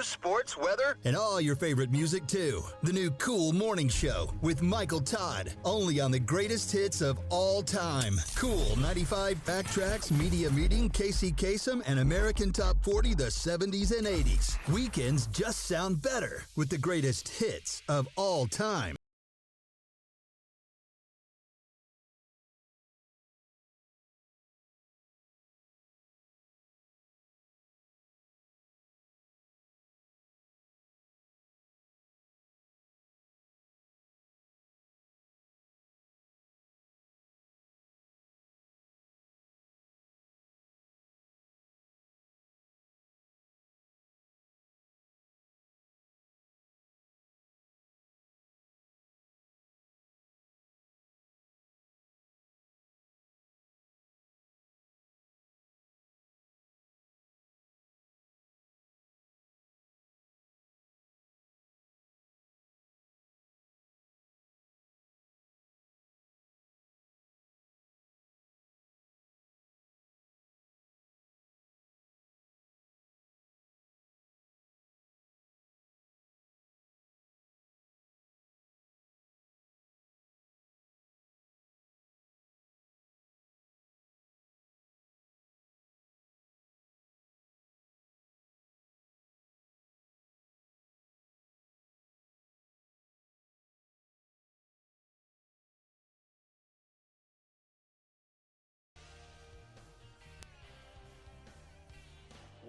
Sports, weather, and all your favorite music, too. The new Cool Morning Show with Michael Todd, only on the greatest hits of all time. Cool 95 Backtracks, Media Meeting, Casey Kasem, and American Top 40, the 70s and 80s. Weekends just sound better with the greatest hits of all time.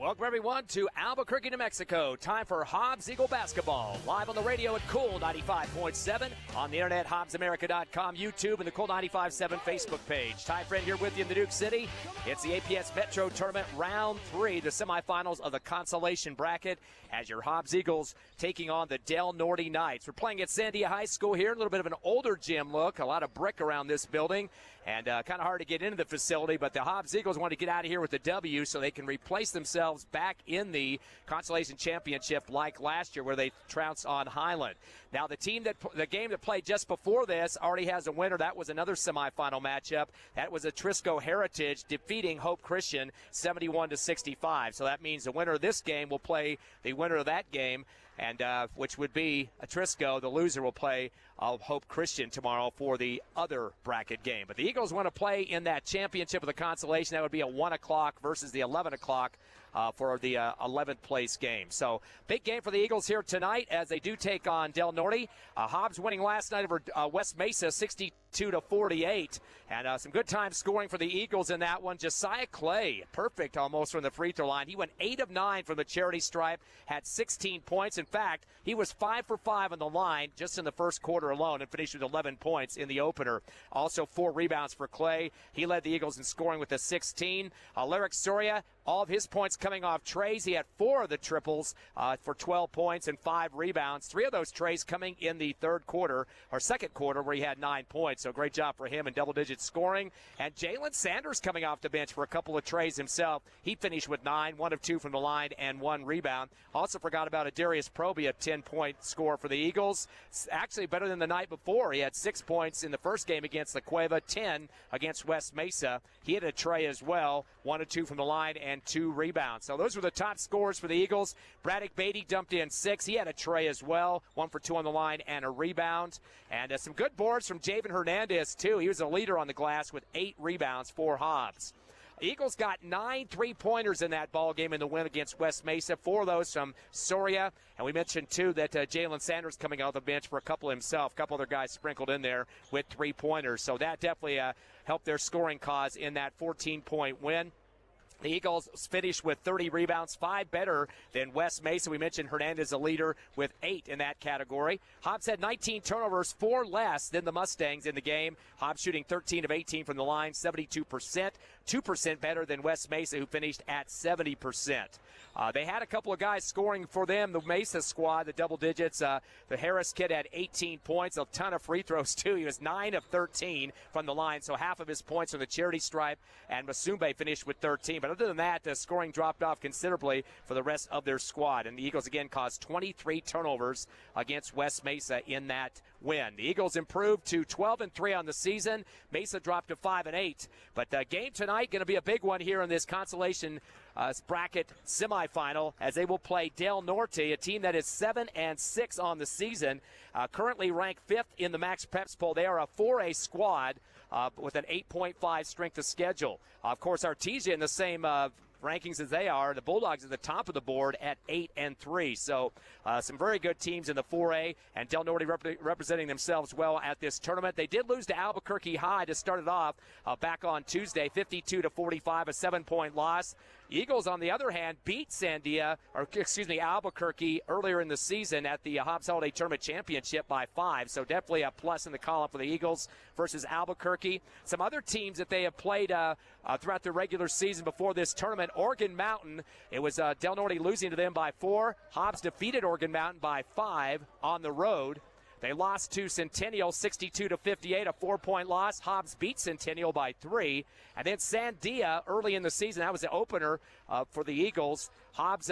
Welcome, everyone, to Albuquerque, New Mexico. Time for Hobbs Eagle basketball. Live on the radio at Cool 95.7, on the internet, HobbsAmerica.com, YouTube, and the Cool 95.7 Facebook page. Ty Friend here with you in the Duke City. It's the APS Metro Tournament, Round 3, the semifinals of the consolation bracket, as your Hobbs Eagles taking on the Del Norte Knights. We're playing at Sandia High School here, a little bit of an older gym look, a lot of brick around this building, and kind of hard to get into the facility, but the Hobbs Eagles want to get out of here with the W so they can replace themselves back in the Consolation Championship like last year where they trounced on Highland. Now the game that played just before this already has a winner. That was another semifinal matchup. That was Atrisco Heritage defeating Hope Christian 71-65. So that means the winner of this game will play the winner of that game, and which would be Atrisco. The loser will play Hope Christian tomorrow for the other bracket game. But the Eagles want to play in that championship of the consolation. That would be a 1 o'clock versus the 11 o'clock for the 11th place game. So big game for the Eagles here tonight as they do take on Del Norte. Hobbs winning last night over West Mesa 62-48, and some good time scoring for the Eagles in that one. Josiah Clay, perfect almost from the free throw line. He went 8 of 9 from the charity stripe, had 16 points. In fact, he was 5 for 5 on the line just in the first quarter alone and finished with 11 points in the opener. Also 4 rebounds for Clay. He led the Eagles in scoring with a 16. Lyric Soria, all of his points coming off trays. He had 4 of the triples for 12 points and 5 rebounds. 3 of those trays coming in the second quarter where he had 9 points. So great job for him in double-digit scoring. And Jalen Sanders coming off the bench for a couple of trays himself. He finished with 9, 1 of 2 from the line and 1 rebound. Also forgot about Adarius Proby, a 10-point score for the Eagles. Actually better than the night before. He had 6 points in the first game against La Cueva, 10 against West Mesa. He had a tray as well, 1 of 2 from the line and 2 rebounds. So those were the top scores for the Eagles. Braddock Beatty dumped in 6. He had a tray as well, 1 for 2 on the line and a rebound. And some good boards from Javen Hernandez, too. He was a leader on the glass with 8 rebounds for Hobbs. The Eagles got 9 3-pointers in that ball game in the win against West Mesa. 4 of those from Soria. And we mentioned, too, that Jalen Sanders coming off the bench for a couple himself. A couple other guys sprinkled in there with 3-pointers. So that definitely helped their scoring cause in that 14-point win. The Eagles finished with 30 rebounds, 5 better than West Mesa. We mentioned Hernandez, a leader, with 8 in that category. Hobbs had 19 turnovers, 4 less than the Mustangs in the game. Hobbs shooting 13 of 18 from the line, 72%, 2% better than West Mesa, who finished at 70%. They had a couple of guys scoring for them, the Mesa squad, the double digits. The Harris kid had 18 points, a ton of free throws, too. He was 9 of 13 from the line, so half of his points from the charity stripe, and Masumbe finished with 13. But other than that, the scoring dropped off considerably for the rest of their squad. And the Eagles, again, caused 23 turnovers against West Mesa in that win. The Eagles improved to 12-3 on the season. Mesa dropped to 5-8. But the game tonight going to be a big one here in this consolation bracket semifinal as they will play Del Norte, a team that is 7-6 on the season, currently ranked 5th in the Max Preps poll. They are a 4A squad with an 8.5 strength of schedule. Of course, Artesia in the same rankings as they are. The Bulldogs at the top of the board at 8-3. So some very good teams in the 4A, and Del Norte representing themselves well at this tournament. They did lose to Albuquerque High to start it off back on Tuesday, 52-45, a 7-point loss. Eagles, on the other hand, beat Albuquerque earlier in the season at the Hobbs Holiday Tournament Championship by 5. So definitely a plus in the column for the Eagles versus Albuquerque. Some other teams that they have played throughout the regular season before this tournament. Oregon Mountain, it was Del Norte losing to them by 4. Hobbs defeated Oregon Mountain by 5 on the road. They lost to Centennial 62-58, a 4-point loss. Hobbs beat Centennial by 3. And then Sandia early in the season, that was the opener for the Eagles. Hobbs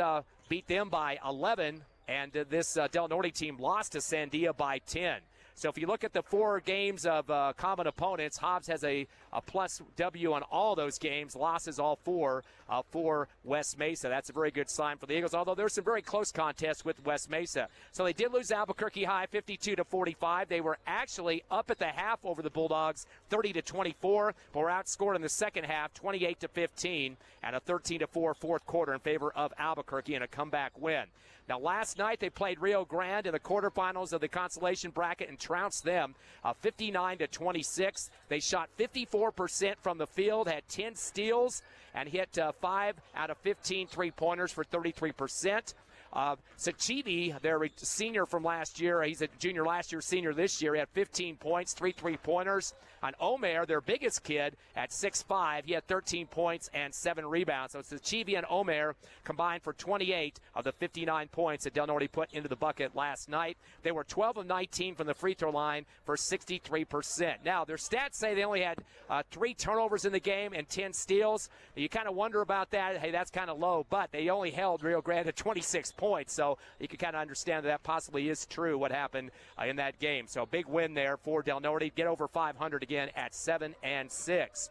beat them by 11, and this Del Norte team lost to Sandia by 10. So if you look at the 4 games of common opponents, Hobbs has a plus W on all those games, losses all 4 for West Mesa. That's a very good sign for the Eagles, although there's some very close contests with West Mesa. So they did lose Albuquerque High 52-45. They were actually up at the half over the Bulldogs 30-24, but were outscored in the second half 28-15 and a 13-4 fourth quarter in favor of Albuquerque in a comeback win. Now, last night they played Rio Grande in the quarterfinals of the consolation bracket and trounced them 59-26. They shot 54% from the field, had 10 steals, and hit 5 out of 15 three-pointers for 33%. Sachivi, their senior from last year, he's a junior last year, senior this year, he had 15 points, 3 three-pointers. On Omer, their biggest kid, at 6'5", he had 13 points and 7 rebounds. So Sachivi and Omer combined for 28 of the 59 points that Del Norte put into the bucket last night. They were 12 of 19 from the free throw line for 63%. Now, their stats say they only had 3 turnovers in the game and 10 steals. You kind of wonder about that. Hey, that's kind of low, but they only held Rio Grande to 26 points, so you can kind of understand that possibly is true what happened in that game. So a big win there for Del Norte. Get over 500 again at 7-6.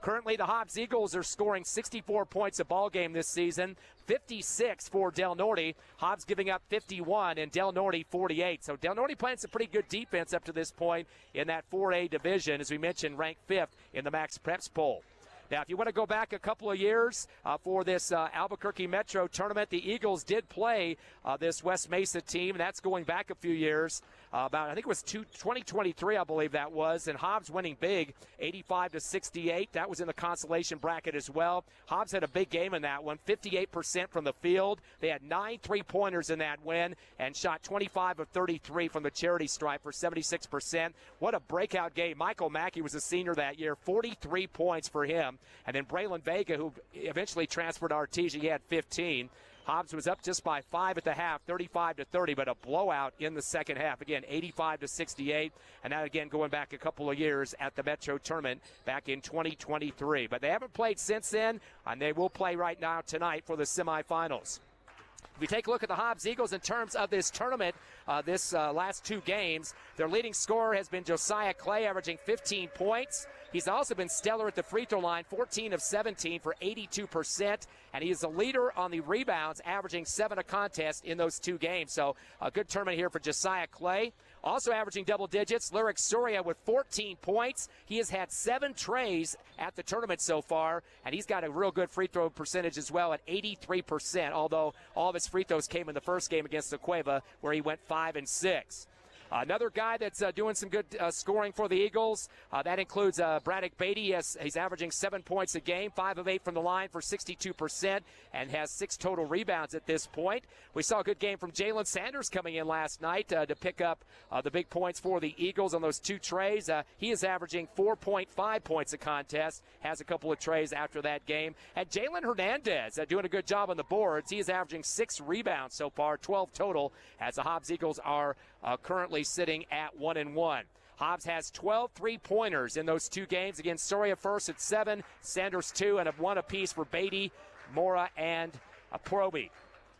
Currently, the Hobbs Eagles are scoring 64 points a ball game this season, 56 for Del Norte. Hobbs giving up 51 and Del Norte 48. So Del Norte playing some pretty good defense up to this point in that 4A division, as we mentioned, ranked 5th in the Max Preps poll. Now, if you want to go back a couple of years for this Albuquerque Metro tournament, the Eagles did play this West Mesa team, and that's going back a few years. I think it was 2023, I believe that was, and Hobbs winning big, 85-68. That was in the consolation bracket as well. Hobbs had a big game in that one, 58% from the field. They had 9 three-pointers in that win and shot 25 of 33 from the charity stripe for 76%. What a breakout game. Michael Mackey was a senior that year, 43 points for him. And then Braylon Vega, who eventually transferred to Artesia, he had 15. Hobbs was up just by 5 at the half, 35-30, but a blowout in the second half. Again, 85-68, and that again going back a couple of years at the Metro tournament back in 2023. But they haven't played since then, and they will play right now tonight for the semifinals. If we take a look at the Hobbs Eagles in terms of this tournament, this last 2 games, their leading scorer has been Josiah Clay, averaging 15 points. He's also been stellar at the free throw line, 14 of 17 for 82%, and he is the leader on the rebounds, averaging 7 a contest in those 2 games. So a good tournament here for Josiah Clay. Also averaging double digits, Lyric Soria with 14 points. He has had 7 trays at the tournament so far, and he's got a real good free throw percentage as well at 83%, although all of his free throws came in the first game against the Cueva, where he went 5 and 6. Another guy that's doing some good scoring for the Eagles, that includes Braddock Beatty. He's averaging 7 points a game, 5 of 8 from the line for 62%, and has 6 total rebounds at this point. We saw a good game from Jalen Sanders coming in last night to pick up the big points for the Eagles on those 2 trays. He is averaging 4.5 points a contest, has a couple of trays after that game. And Jalen Hernandez doing a good job on the boards. He is averaging 6 rebounds so far, 12 total, as the Hobbs Eagles are currently sitting at 1-1. Hobbs has 12 three-pointers in those 2 games. Again, Soria first at 7, Sanders 2, and 1 apiece for Beatty, Mora, and Proby.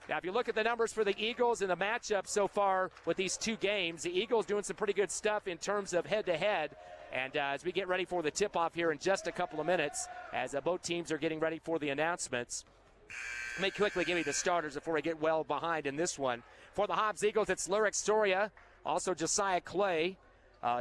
Now, if you look at the numbers for the Eagles in the matchup so far with these 2 games, the Eagles doing some pretty good stuff in terms of head-to-head. And as we get ready for the tip-off here in just a couple of minutes, as both teams are getting ready for the announcements, Let me quickly give you the starters before we get well behind in this one. For the Hobbs Eagles, it's Lyric Soria, also Josiah Clay,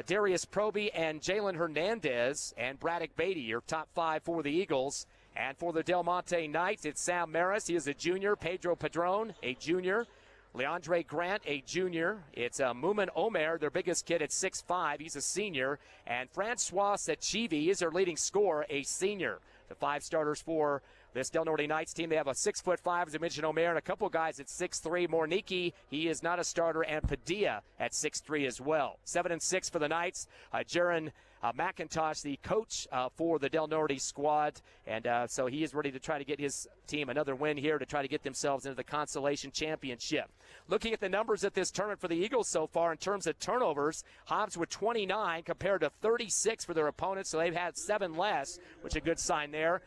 Darius Proby, and Jalen Hernandez, and Braddock Beatty, your top 5 for the Eagles. And for the Del Monte Knights, it's Sam Maris. He is a junior. Pedro Padron, a junior. Leandre Grant, a junior. It's Mumin Omer, their biggest kid at 6'5". He's a senior. And Francois Sechivi is their leading scorer, a senior. The 5 starters for this Del Norte Knights team. They have a 6'5", as I mentioned, Omer, and a couple guys at 6'3". Morniki, he is not a starter, and Padilla at 6'3" as well. 7-6 for the Knights. Jaron McIntosh, the coach for the Del Norte squad, and so he is ready to try to get his team another win here to try to get themselves into the Consolation Championship. Looking at the numbers at this tournament for the Eagles so far in terms of turnovers, Hobbs with 29 compared to 36 for their opponents, so they've had 7 less, which is a good sign there.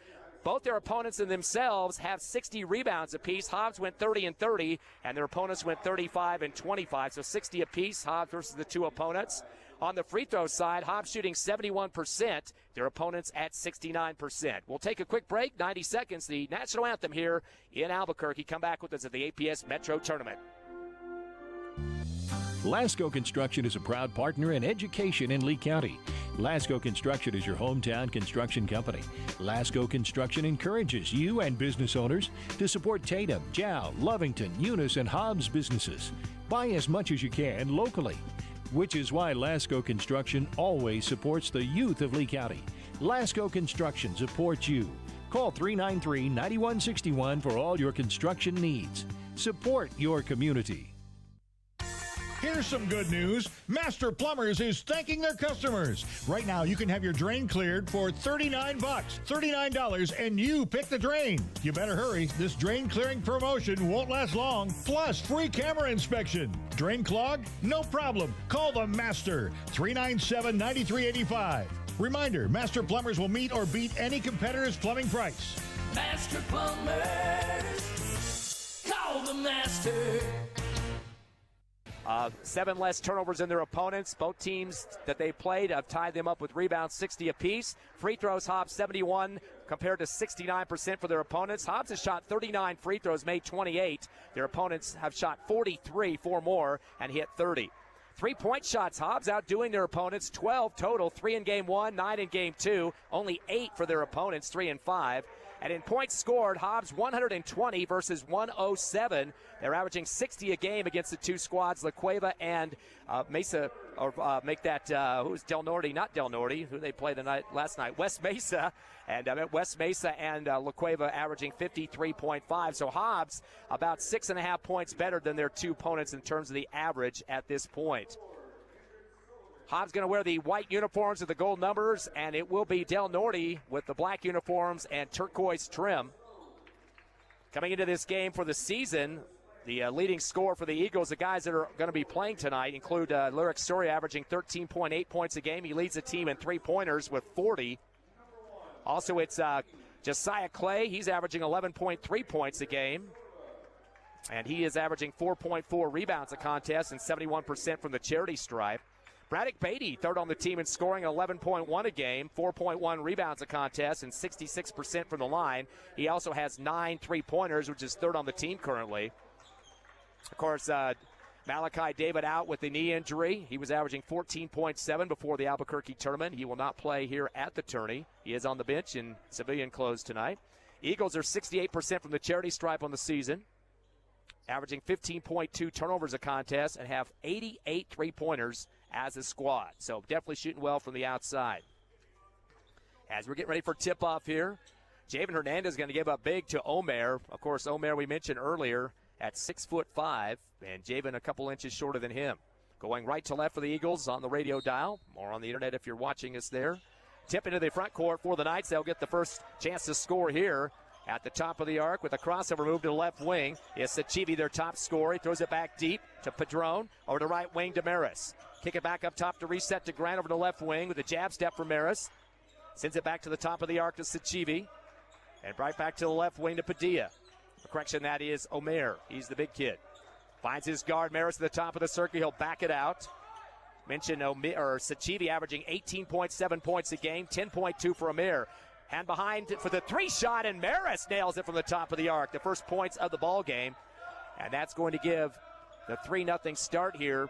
Both their opponents and themselves have 60 rebounds apiece. Hobbs went 30 and 30, and their opponents went 35 and 25, so 60 apiece, Hobbs versus the 2 opponents. On the free throw side, Hobbs shooting 71%, their opponents at 69%. We'll take a quick break, 90 seconds, the national anthem here in Albuquerque. Come back with us at the APS Metro Tournament. Lasco Construction is a proud partner in education in Lee County. Lasco Construction is your hometown construction company. Lasco Construction encourages you and business owners to support Tatum, Jow, Lovington, Eunice, and Hobbs businesses. Buy as much as you can locally, which is why Lasco Construction always supports the youth of Lee County. Lasco Construction supports you. Call 393-9161 for all your construction needs. Support your community. Here's some good news. Master Plumbers is thanking their customers. Right now, you can have your drain cleared for $39. $39, and you pick the drain. You better hurry. This drain clearing promotion won't last long. Plus, free camera inspection. Drain clogged? No problem. Call the Master. 397-9385. Reminder, Master Plumbers will meet or beat any competitor's plumbing price. Master Plumbers. Call the Master. 7 less turnovers than their opponents. Both teams that they played have tied them up with rebounds 60 apiece. Free throws, Hobbs 71 compared to 69% for their opponents. Hobbs has shot 39 free throws, made 28. Their opponents have shot 43, 4 more, and hit 30. 3-point shots, Hobbs outdoing their opponents, 12 total, 3 in game 1, 9 in game 2, only 8 for their opponents, 3 and 5. And in points scored, Hobbs 120 versus 107. They're averaging 60 a game against the 2 squads, La Cueva and Mesa, or make that, who's Del Norte, not Del Norte, who they played last night, West Mesa. And West Mesa and La Cueva averaging 53.5. So Hobbs about 6.5 points better than their 2 opponents in terms of the average at this point. Hobbs going to wear the white uniforms with the gold numbers, and it will be Del Norte with the black uniforms and turquoise trim. Coming into this game for the season, the leading scorer for the Eagles, the guys that are going to be playing tonight, include Lyric Story averaging 13.8 points a game. He leads the team in 3-pointers with 40. Also, it's Josiah Clay. He's averaging 11.3 points a game. And he is averaging 4.4 rebounds a contest and 71% from the charity stripe. Braddock Beatty, third on the team in scoring, 11.1 a game, 4.1 rebounds a contest, and 66% from the line. He also has 9 3-pointers, which is third on the team currently. Of course, Malachi David out with the knee injury. He was averaging 14.7 before the Albuquerque tournament. He will not play here at the tourney. He is on the bench in civilian clothes tonight. Eagles are 68% from the charity stripe on the season, averaging 15.2 turnovers a contest, and have 88 3-pointers as a squad. So definitely shooting well from the outside. As we're getting ready for tip-off here, Javen Hernandez is going to give up big to Omer. Of course, Omer we mentioned earlier at 6'5", and Javen a couple inches shorter than him. Going right to left for the Eagles on the radio dial, or on the internet if you're watching us there. Tip into the front court for the Knights. They'll get the first chance to score here. At the top of the arc with a crossover move to the left wing is Sechivi, their top scorer. He throws it back deep to Padron. Over to right wing to Maris. Kick it back up top to reset to Grant over to left wing with a jab step for Maris. Sends it back to the top of the arc to Sechivi. And right back to the left wing to Padilla. A correction, that is Omer. He's the big kid. Finds his guard, Maris at the top of the circle. He'll back it out. Mentioned Sechivi averaging 18.7 points a game, 10.2 for Omer. Hand behind for the three-shot, and Maris nails it from the top of the arc. The first points of the ball game. And that's going to give the 3-0 start here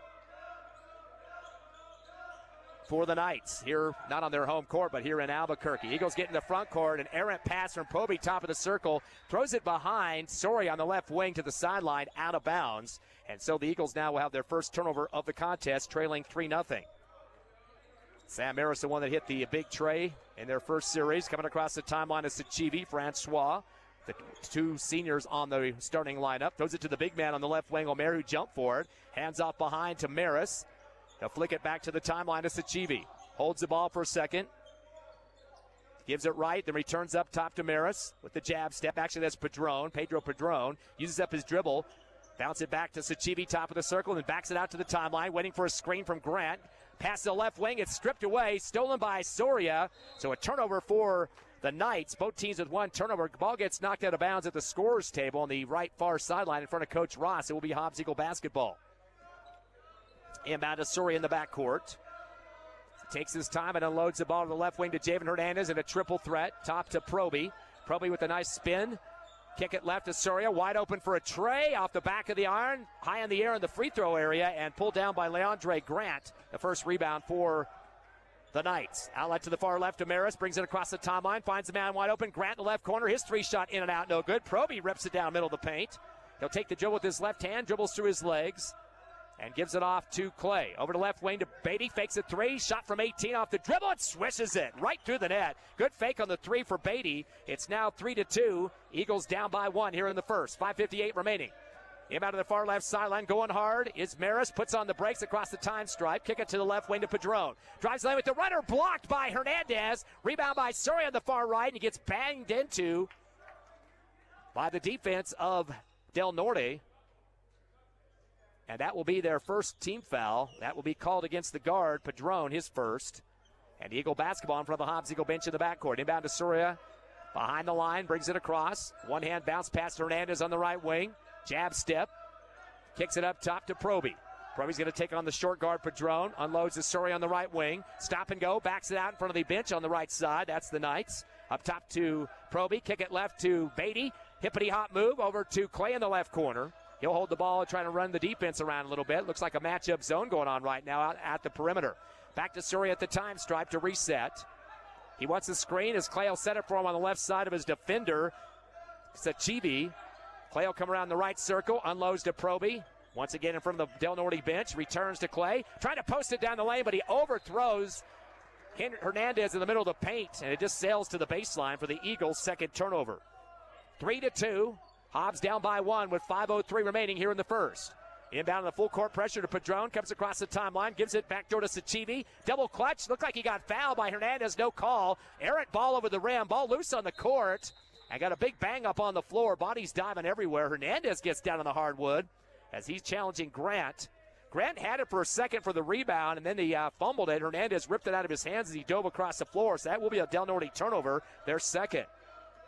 for the Knights. Here, not on their home court, but here in Albuquerque. Eagles get in the front court. An errant pass from Proby, top of the circle. Throws it behind. Soria on the left wing to the sideline, out of bounds. And so the Eagles now will have their first turnover of the contest, trailing 3-0. Sam Maris, the one that hit the big tray in their first series. Coming across the timeline is Sachivi, Francois. The two seniors on the starting lineup. Throws it to the big man on the left wing, Omer, who jumped for it. Hands off behind to Maris. They'll flick it back to the timeline to Sachivi. Holds the ball for a second. Gives it right, then returns up top to Maris with the jab step. Actually, that's Pedro Padron. Uses up his dribble. Bounce it back to Sachivi, top of the circle, and backs it out to the timeline, waiting for a screen from Grant. Pass to the left wing, it's stripped away, stolen by Soria. So a turnover for the Knights. Both teams with one turnover. Ball gets knocked out of bounds at the scorer's table on the right far sideline in front of Coach Ross. It will be Hobbs Eagle basketball. Inbound to Soria in the backcourt. Takes his time and unloads the ball to the left wing to Javen Hernandez in a triple threat. Top to Proby. Proby with a nice spin. Kick it left to Soria, wide open for a tray off the back of the iron, high in the air in the free throw area, and pulled down by Leandre Grant. The first rebound for the Knights. Outlet to the far left to Maris, brings it across the timeline, finds the man wide open. Grant in the left corner, his three-shot in and out, no good. Proby rips it down middle of the paint. He'll take the dribble with his left hand, dribbles through his legs, and gives it off to Clay. Over to left wing to Beatty, fakes a three, shot from 18 off the dribble, and swishes it right through the net. Good fake on the three for Beatty. It's now 3-2. Eagles down by one here in the first. 5:58 remaining. Inbound to the far left sideline, going hard is Maris, puts on the brakes across the time stripe. Kick it to the left wing to Padron. Drives lane with the runner, blocked by Hernandez. Rebound by Soria on the far right, and he gets banged into by the defense of Del Norte. And that will be their first team foul. That will be called against the guard, Padron, his first. And Eagle basketball in front of the Hobbs Eagle bench in the backcourt. Inbound to Soria. Behind the line, brings it across. One hand bounce past Hernandez on the right wing. Jab step. Kicks it up top to Proby. Proby's going to take on the short guard, Padron. Unloads to Soria on the right wing. Stop and go. Backs it out in front of the bench on the right side. That's the Knights. Up top to Proby. Kick it left to Beatty. Hippity hop move over to Clay in the left corner. He'll hold the ball and try to run the defense around a little bit. Looks like a matchup zone going on right now out at the perimeter. Back to Soria at the time stripe to reset. He wants the screen as Clay will set it for him on the left side of his defender, Sachivi. Clay will come around the right circle, unloads to Proby. Once again in front of the Del Norte bench, returns to Clay. Trying to post it down the lane, but he overthrows Hernandez in the middle of the paint, and it just sails to the baseline for the Eagles' second turnover. 3-2. Hobbs down by one with 5:03 remaining here in the first. Inbound in the full court pressure to Padron. Comes across the timeline. Gives it back door to Sachivi. Double clutch. Looked like he got fouled by Hernandez. No call. Errant ball over the rim. Ball loose on the court. And got a big bang up on the floor. Bodies diving everywhere. Hernandez gets down on the hardwood as he's challenging Grant. Grant had it for a second for the rebound, and then he fumbled it. Hernandez ripped it out of his hands as he dove across the floor. So that will be a Del Norte turnover. Their second.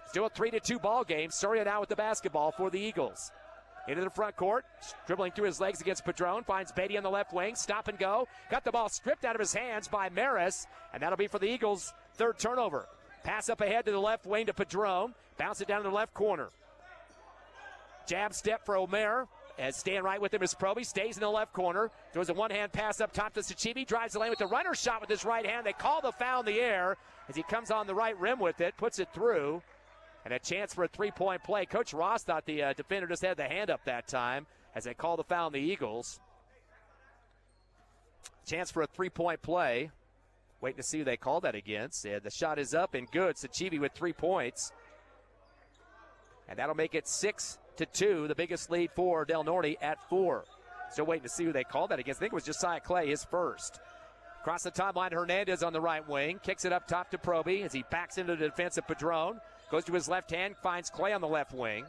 Still a 3-2 ball game. Soria now with the basketball for the Eagles. Into the front court, dribbling through his legs against Padron. Finds Beatty on the left wing. Stop and go. Got the ball stripped out of his hands by Maris, and that'll be for the Eagles' third turnover. Pass up ahead to the left wing to Padron. Bounce it down to the left corner. Jab step for Omer. As staying right with him is Proby. Stays in the left corner. Throws a one-hand pass up top to Sachivi. Drives the lane with the runner shot with his right hand. They call the foul in the air as he comes on the right rim with it. Puts it through. And a chance for a three-point play. Coach Ross thought the defender just had the hand up that time as they call the foul on the Eagles. Chance for a three-point play. Waiting to see who they call that against. And the shot is up and good. Sachivi with 3 points. And that'll make it 6-2, the biggest lead for Del Norte at 4. Still waiting to see who they call that against. I think it was Josiah Clay, his first. Across the timeline, Hernandez on the right wing. Kicks it up top to Proby as he backs into the defensive Padron. Goes to his left hand, finds Clay on the left wing.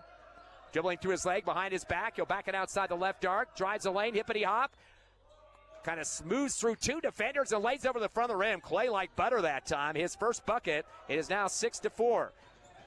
Dribbling through his leg, behind his back. He'll back it outside the left arc. Drives the lane, hippity hop. Kind of smooths through two defenders and lays over the front of the rim. Clay like butter that time. His first bucket. It is now 6-4.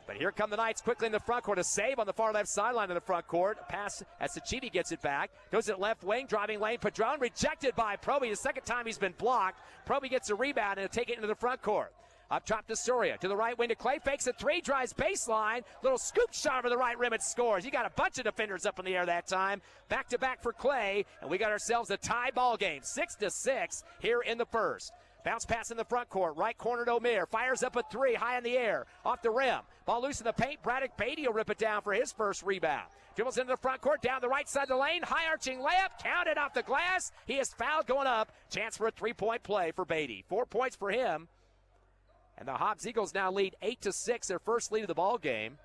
But here come the Knights quickly in the front court. A save on the far left sideline in the front court. A pass as Sachivi gets it back. Goes at left wing, driving lane. Padron rejected by Proby. The second time he's been blocked. Proby gets a rebound and will take it into the front court. Up top to Soria, to the right wing to Clay, fakes a three, drives baseline, little scoop shot over the right rim and scores. He got a bunch of defenders up in the air that time. Back to back for Clay, and we got ourselves a tie ball game, 6-6 here in the first. Bounce pass in the front court, right corner to Omer, fires up a three, high in the air, off the rim. Ball loose in the paint, Braddock Beatty will rip it down for his first rebound. Dribbles into the front court, down the right side of the lane, high arching layup, counted off the glass. He is fouled going up. Chance for a three-point play for Beatty. 4 points for him. And the Hobbs Eagles now lead 8-6, their first lead of the ball game.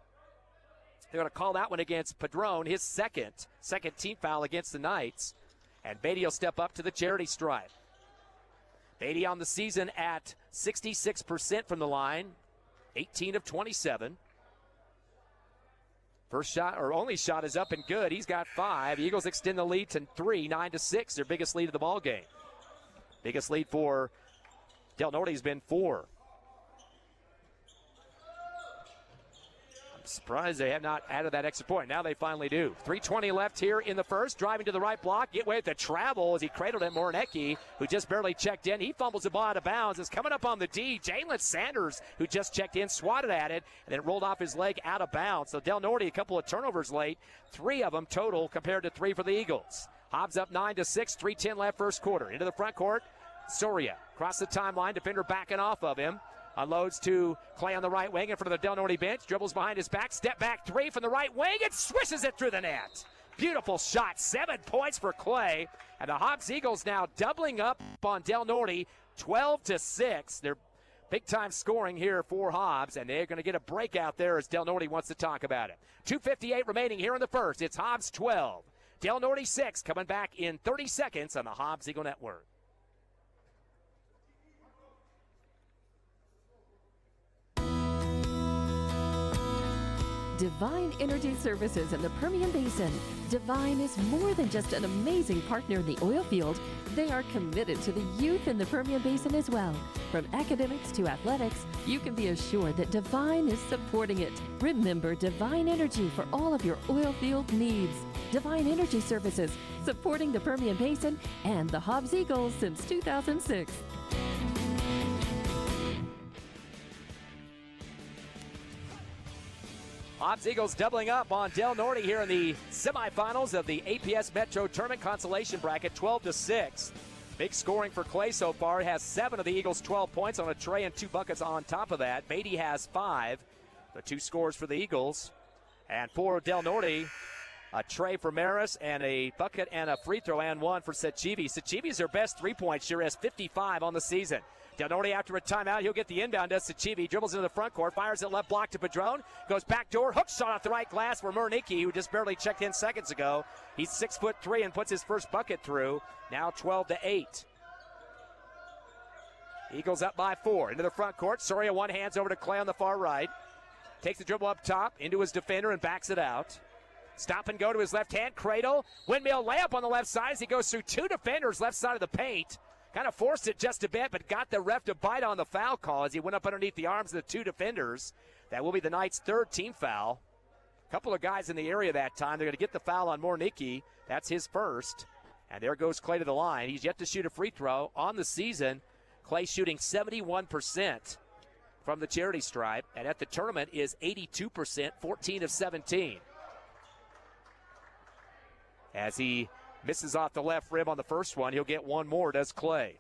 They're going to call that one against Padron, his second team foul against the Knights. And Beatty will step up to the charity stripe. Beatty on the season at 66% from the line, 18 of 27. First shot, or only shot, is up and good. He's got 5. Eagles extend the lead to 3, 9-6, their biggest lead of the ball game. Biggest lead for Del Norte has been 4. Surprised they have not added that extra point. Now they finally do. 3:20 left here in the first. Driving to the right block. Get away with the travel as he cradled it. Morinecki, who just barely checked in. He fumbles the ball out of bounds. It's coming up on the D. Jalen Sanders, who just checked in, swatted at it, and then rolled off his leg out of bounds. So Del Norte, a couple of turnovers late. 3 of them total compared to 3 for the Eagles. Hobbs up 9-6. 3:10 left first quarter. Into the front court. Soria across the timeline. Defender backing off of him. Unloads to Clay on the right wing in front of the Del Norte bench. Dribbles behind his back. Step back 3 from the right wing and swishes it through the net. Beautiful shot. 7 points for Clay. And the Hobbs Eagles now doubling up on Del Norte, 12-6. They're big-time scoring here for Hobbs, and they're going to get a breakout there as Del Norte wants to talk about it. 2:58 remaining here in the first. It's Hobbs 12. Del Norte 6 coming back in 30 seconds on the Hobbs Eagle Network. Divine Energy Services in the Permian Basin. Divine is more than just an amazing partner in the oil field. They are committed to the youth in the Permian Basin as well. From academics to athletics, you can be assured that Divine is supporting it. Remember Divine Energy for all of your oil field needs. Divine Energy Services, supporting the Permian Basin and the Hobbs Eagles since 2006. Hobbs Eagles doubling up on Del Norte here in the semifinals of the APS Metro Tournament Consolation Bracket, 12-6. Big scoring for Clay so far. He has 7 of the Eagles' 12 points on a tray and 2 buckets on top of that. Beatty has 5. The 2 scores for the Eagles. And for Del Norte, a tray for Maris and a bucket and a free throw and 1 for Sechivi. Sechivi's their best three-point shooter, has 55 on the season. Del Norte after a timeout, he'll get the inbound, does Sechivi, dribbles into the front court, fires it left block to Padron, goes back door, hook shot off the right glass for Morinecki, who just barely checked in seconds ago. He's 6'3" and puts his first bucket through, now 12-8. Eagles up by 4, into the front court, Soria one hands over to Clay on the far right, takes the dribble up top, into his defender and backs it out. Stop and go to his left hand, cradle, windmill layup on the left side as he goes through 2 defenders left side of the paint. Kind of forced it just a bit, but got the ref to bite on the foul call as he went up underneath the arms of the 2 defenders. That will be the Knights' 3rd team foul. A couple of guys in the area that time. They're going to get the foul on Morinecki. That's his first. And there goes Clay to the line. He's yet to shoot a free throw on the season. Clay shooting 71% from the charity stripe, and at the tournament is 82%, 14 of 17. As he misses off the left rim on the first one, he'll get 1 more, does Clay.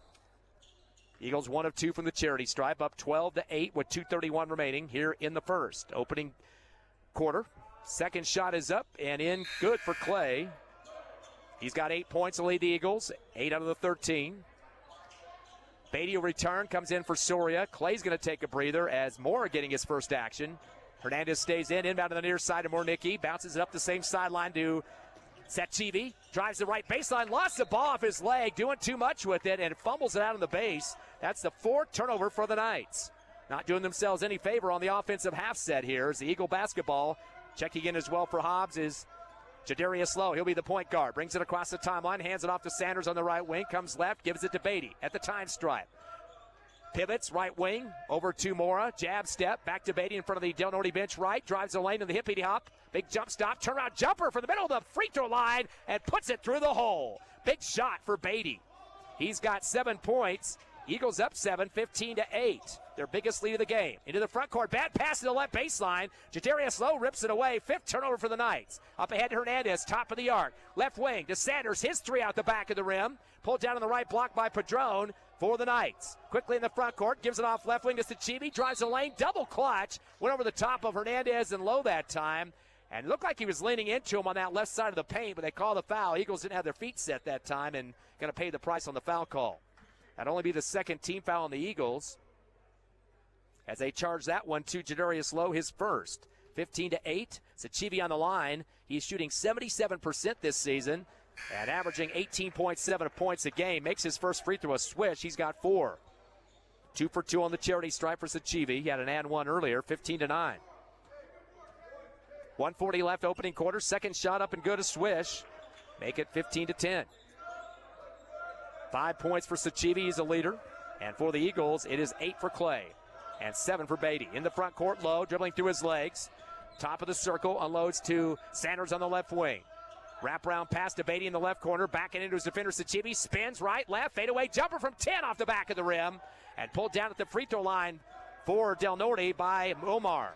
Eagles 1 of 2 from the charity stripe, up 12-8 with 2:31 remaining here in the first. Opening quarter. Second shot is up and in, good for Clay. He's got 8 points to lead the Eagles, 8 out of the 13. Beatty will return, comes in for Soria. Clay's going to take a breather as Moore getting his first action. Hernandez stays inbound to the near side of Morinecki, bounces it up the same sideline to Sechivi, drives the right baseline, lost the ball off his leg, doing too much with it, and fumbles it out on the base. That's the 4th turnover for the Knights. Not doing themselves any favor on the offensive half set here as the Eagle basketball. Checking in as well for Hobbs is Jadarius Lowe. He'll be the point guard. Brings it across the timeline, hands it off to Sanders on the right wing, comes left, gives it to Beatty at the time stripe. Pivots, right wing, over to Mora. Jab step, back to Beatty in front of the Del Norte bench right. Drives the lane to the hippity hop. Big jump stop, turnaround jumper from the middle of the free throw line and puts it through the hole. Big shot for Beatty. He's got 7 points Eagles up 7, 15-8. Their biggest lead of the game. Into the front court. Bad pass to the left baseline. Jadarius Lowe rips it away. 5th turnover for the Knights. Up ahead to Hernandez. Top of the arc. Left wing to Sanders. His 3 out the back of the rim. Pulled down on the right block by Padron for the Knights. Quickly in the front court. Gives it off left wing to Sachivi. Drives the lane. Double clutch. Went over the top of Hernandez and Lowe that time. And it looked like he was leaning into him on that left side of the paint, but they called the foul. Eagles didn't have their feet set that time and going to pay the price on the foul call. That'll only be the 2nd team foul on the Eagles as they charge that one to Jadarius Lowe, his first. 15-8. Sachivi on the line. He's shooting 77% this season and averaging 18.7 points a game. Makes his first free throw a swish. He's got 4. 2 for 2 on the charity stripe for Sachivi. He had an and one earlier, 15-9. 1:40 left, opening quarter. Second shot up and good, a swish. Make it 15-10. 5 points for Sachivi, he's a leader. And for the Eagles, it is 8 for Clay and 7 for Beatty. In the front court, Lowe dribbling through his legs. Top of the circle, unloads to Sanders on the left wing. Wraparound pass to Beatty in the left corner. Backing into his defender, Sachivi. Spins right, left, fadeaway jumper from 10 off the back of the rim. And pulled down at the free throw line for Del Norte by Omar.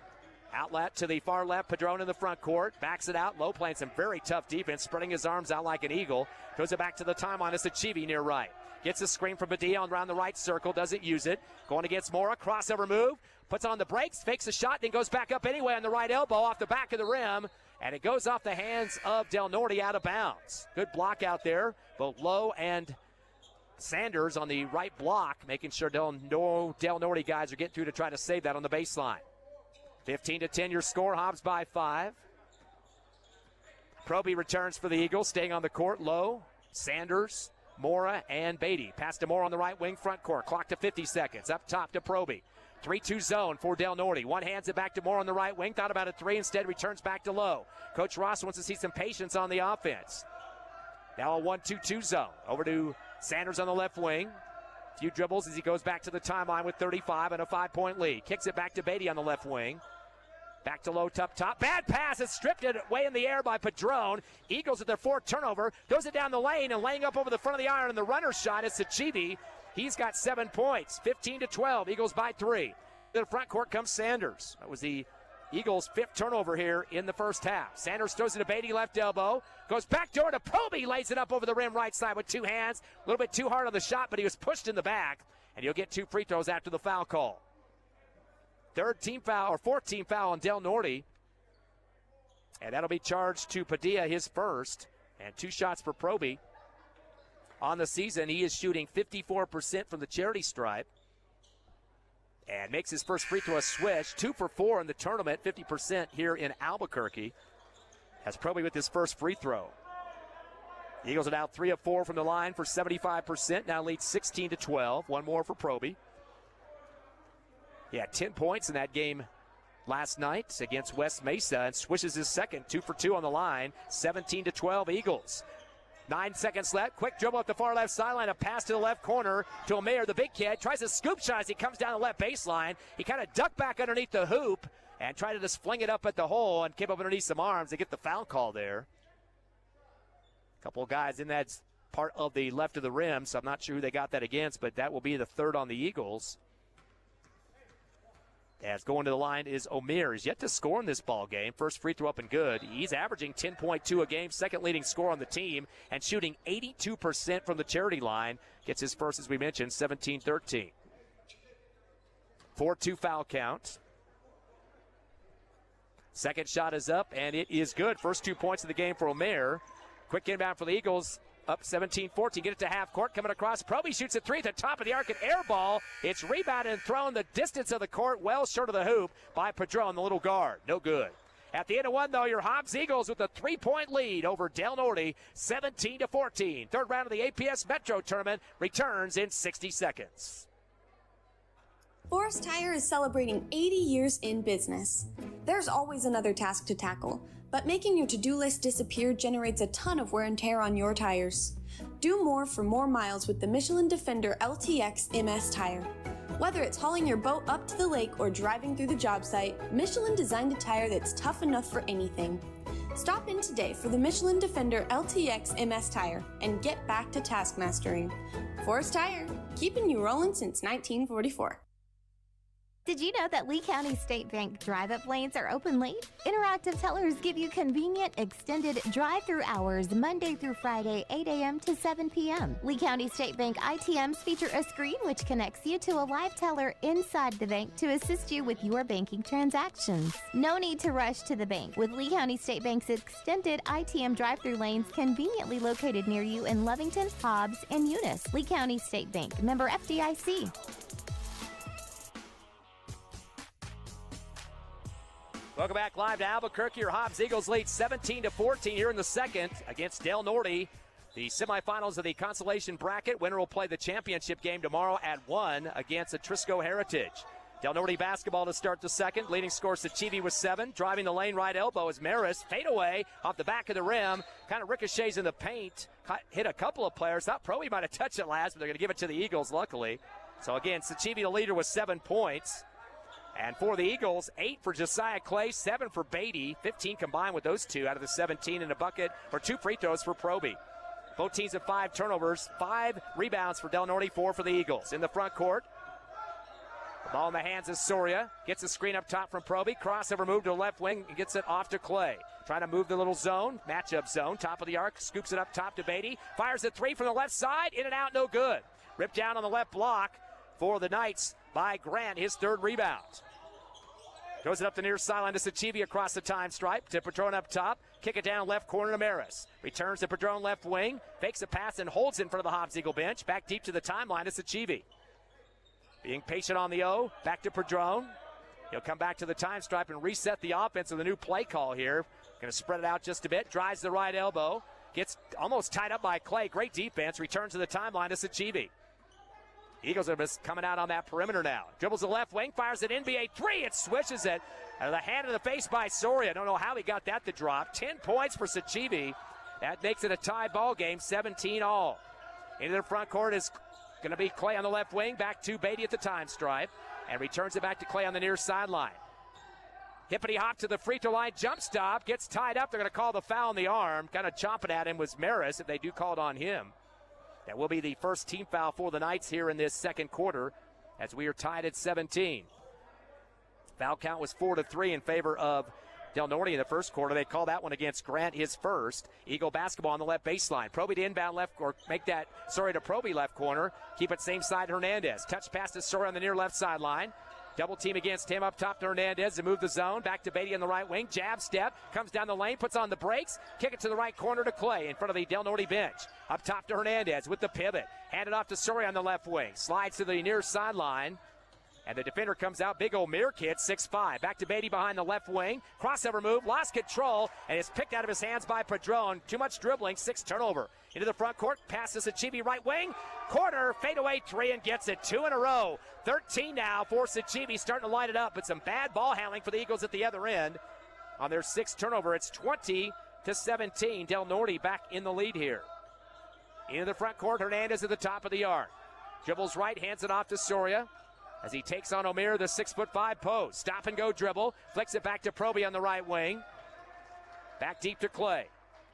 Outlet to the far left, Padron in the front court. Backs it out. Lowe playing some very tough defense, spreading his arms out like an eagle. Throws it back to the timeline. It's Sachivi near right. Gets a screen from Padilla around the right circle. Doesn't use it. Going against Mora. Crossover move. Puts on the brakes. Fakes a shot. Then goes back up anyway on the right elbow off the back of the rim. And it goes off the hands of Del Norte out of bounds. Good block out there. Both Lowe and Sanders on the right block, making sure Del Norte guys are getting through to try to save that on the baseline. 15-10 your score. Hobbs by 5. Proby returns for the Eagles, staying on the court. Lowe, Sanders, Mora, and Beatty. Pass to Mora on the right wing, front court. Clock to 50 seconds. Up top to Proby. 3-2 zone for Del Norte. One hands it back to Mora on the right wing. Thought about a 3. Instead returns back to Lowe. Coach Ross wants to see some patience on the offense. Now a 1-2-2 zone. Over to Sanders on the left wing. Few dribbles as he goes back to the timeline with 35 and a 5-point lead. Kicks it back to Beatty on the left wing. Back to Lowe, top. Bad pass. It's stripped it way in the air by Padron. Eagles at their 4th turnover. Throws it down the lane and laying up over the front of the iron. And the runner shot is Sachivi. He's got 7 points. 15-12. Eagles by 3. To the front court comes Sanders. That was the Eagles' 5th turnover here in the first half. Sanders throws it to Beatty, left elbow. Goes back door to Proby. Lays it up over the rim right side with 2 hands. A little bit too hard on the shot, but he was pushed in the back. And you'll get 2 free throws after the foul call. 4th team foul on Del Norte. And that'll be charged to Padilla, his first. And 2 shots for Proby. On the season, he is shooting 54% from the charity stripe. And makes his first free throw a swish. 2 for 4 in the tournament, 50% here in Albuquerque. Has Proby with his first free throw. The Eagles are now 3 of 4 from the line for 75%. Now lead 16-12. 1 more for Proby. He had 10 points in that game last night against West Mesa and swishes his second. 2 for 2 on the line. 17-12 Eagles. 9 seconds left. Quick dribble up the far left sideline. A pass to the left corner to Omer, the big kid. Tries a scoop shot as he comes down the left baseline. He kind of ducked back underneath the hoop and tried to just fling it up at the hole and came up underneath some arms to get the foul call there. A couple of guys in that part of the left of the rim, so I'm not sure who they got that against, but that will be the 3rd on the Eagles. As going to the line is Omer. He's yet to score in this ball game. First free throw up and good. He's averaging 10.2 a game, 2nd leading scorer on the team, and shooting 82% from the charity line. Gets his first, as we mentioned, 17-13. 4-2 foul count. Second shot is up, and it is good. First 2 points of the game for Omer. Quick inbound for the Eagles. Up 17-14. Get it to half court. Coming across. Proby shoots a 3 at the top of the arc. An air ball. It's rebounded and thrown the distance of the court, well short of the hoop by Padron, the little guard. No good. At the end of 1, though, your Hobbs Eagles with a 3-point lead over Del Norte, 17-14. 3rd round of the APS Metro Tournament returns in 60 seconds. Forest Tire is celebrating 80 years in business. There's always another task to tackle, but making your to-do list disappear generates a ton of wear and tear on your tires. Do more for more miles with the Michelin Defender LTX MS tire. Whether it's hauling your boat up to the lake or driving through the job site, Michelin designed a tire that's tough enough for anything. Stop in today for the Michelin Defender LTX MS tire and get back to task mastering. Forest Tire, keeping you rolling since 1944. Did you know that Lee County State Bank drive-up lanes are open late? Interactive tellers give you convenient, extended drive-through hours Monday through Friday, 8 a.m. to 7 p.m. Lee County State Bank ITMs feature a screen which connects you to a live teller inside the bank to assist you with your banking transactions. No need to rush to the bank with Lee County State Bank's extended ITM drive-through lanes conveniently located near you in Lovington, Hobbs, and Eunice. Lee County State Bank, member FDIC. Welcome back live to Albuquerque. Your Hobbs Eagles lead 17-14 here in the second against Del Norte. The semifinals of the consolation bracket. Winner will play the championship game tomorrow at 1 against Atrisco Heritage. Del Norte basketball to start the second. Leading scorer Sachivi with 7. Driving the lane right elbow is Maris. Fade away off the back of the rim. Kind of ricochets in the paint. Hit a couple of players. Thought Proby might have touched it last, but they're going to give it to the Eagles luckily. So again, Sachivi the leader with 7 points. And for the Eagles, 8 for Josiah Clay, 7 for Beatty, 15 combined with those two out of the 17 in a bucket, or 2 free throws for Proby. Both teams have 5 turnovers, 5 rebounds for Del Norte, 4 for the Eagles. In the front court, the ball in the hands of Soria, gets a screen up top from Proby, crossover move to the left wing, and gets it off to Clay. Trying to move the little zone, matchup zone, top of the arc, scoops it up top to Beatty, fires a 3 from the left side, in and out, no good. Ripped down on the left block for the Knights by Grant, his 3rd rebound. Goes it up the near sideline to Sachivi across the time stripe to Padron up top. Kick it down left corner to Maris. Returns to Padron left wing. Fakes a pass and holds in front of the Hobbs Eagle bench. Back deep to the timeline to Sachivi. Being patient on the O. Back to Padron. He'll come back to the time stripe and reset the offense with a new play call here. Going to spread it out just a bit. Drives the right elbow. Gets almost tied up by Clay. Great defense. Returns to the timeline to Sachivi. Eagles are just coming out on that perimeter now. Dribbles the left wing, fires an NBA 3. It swishes it. Out of the hand in the face by Soria. Don't know how he got that to drop. 10 points for Sachivi. That makes it a tie ball game, 17 all. Into the front court is going to be Clay on the left wing. Back to Beatty at the time stripe. And returns it back to Clay on the near sideline. Hippity hop to the free throw line. Jump stop. Gets tied up. They're going to call the foul on the arm. Kind of chomping at him was Maris if they do call it on him. That will be the first team foul for the Knights here in this second quarter as we are tied at 17. Foul count was 4-3 in favor of Del Norte in the first quarter. They call that one against Grant, his first. Eagle basketball on the left baseline. Proby to inbound left, or make that, to Proby left corner. Keep it same side, Hernandez. Touch pass to Soria on the near left sideline. Double team against him up top to Hernandez to move the zone. Back to Beatty on the right wing. Jab step. Comes down the lane. Puts on the brakes. Kick it to the right corner to Clay in front of the Del Norte bench. Up top to Hernandez with the pivot. Handed off to Soria on the left wing. Slides to the near sideline. And the defender comes out. Big old mirror kid, 6'5". Back to Beatty behind the left wing. Crossover move. Lost control. And is picked out of his hands by Padron. Too much dribbling. 6 turnover. Into the front court. Passes Sachivi right wing. Corner. Fadeaway 3 and gets it. 2 in a row. 13 now for Sachivi. Starting to light it up. But some bad ball handling for the Eagles at the other end. On their 6th turnover. It's 20-17. Del Norte back in the lead here. Into the front court. Hernandez at the top of the arc. Dribbles right. Hands it off to Soria. As he takes on O'Meara, the 6'5" post. Stop and go dribble. Flicks it back to Proby on the right wing. Back deep to Clay.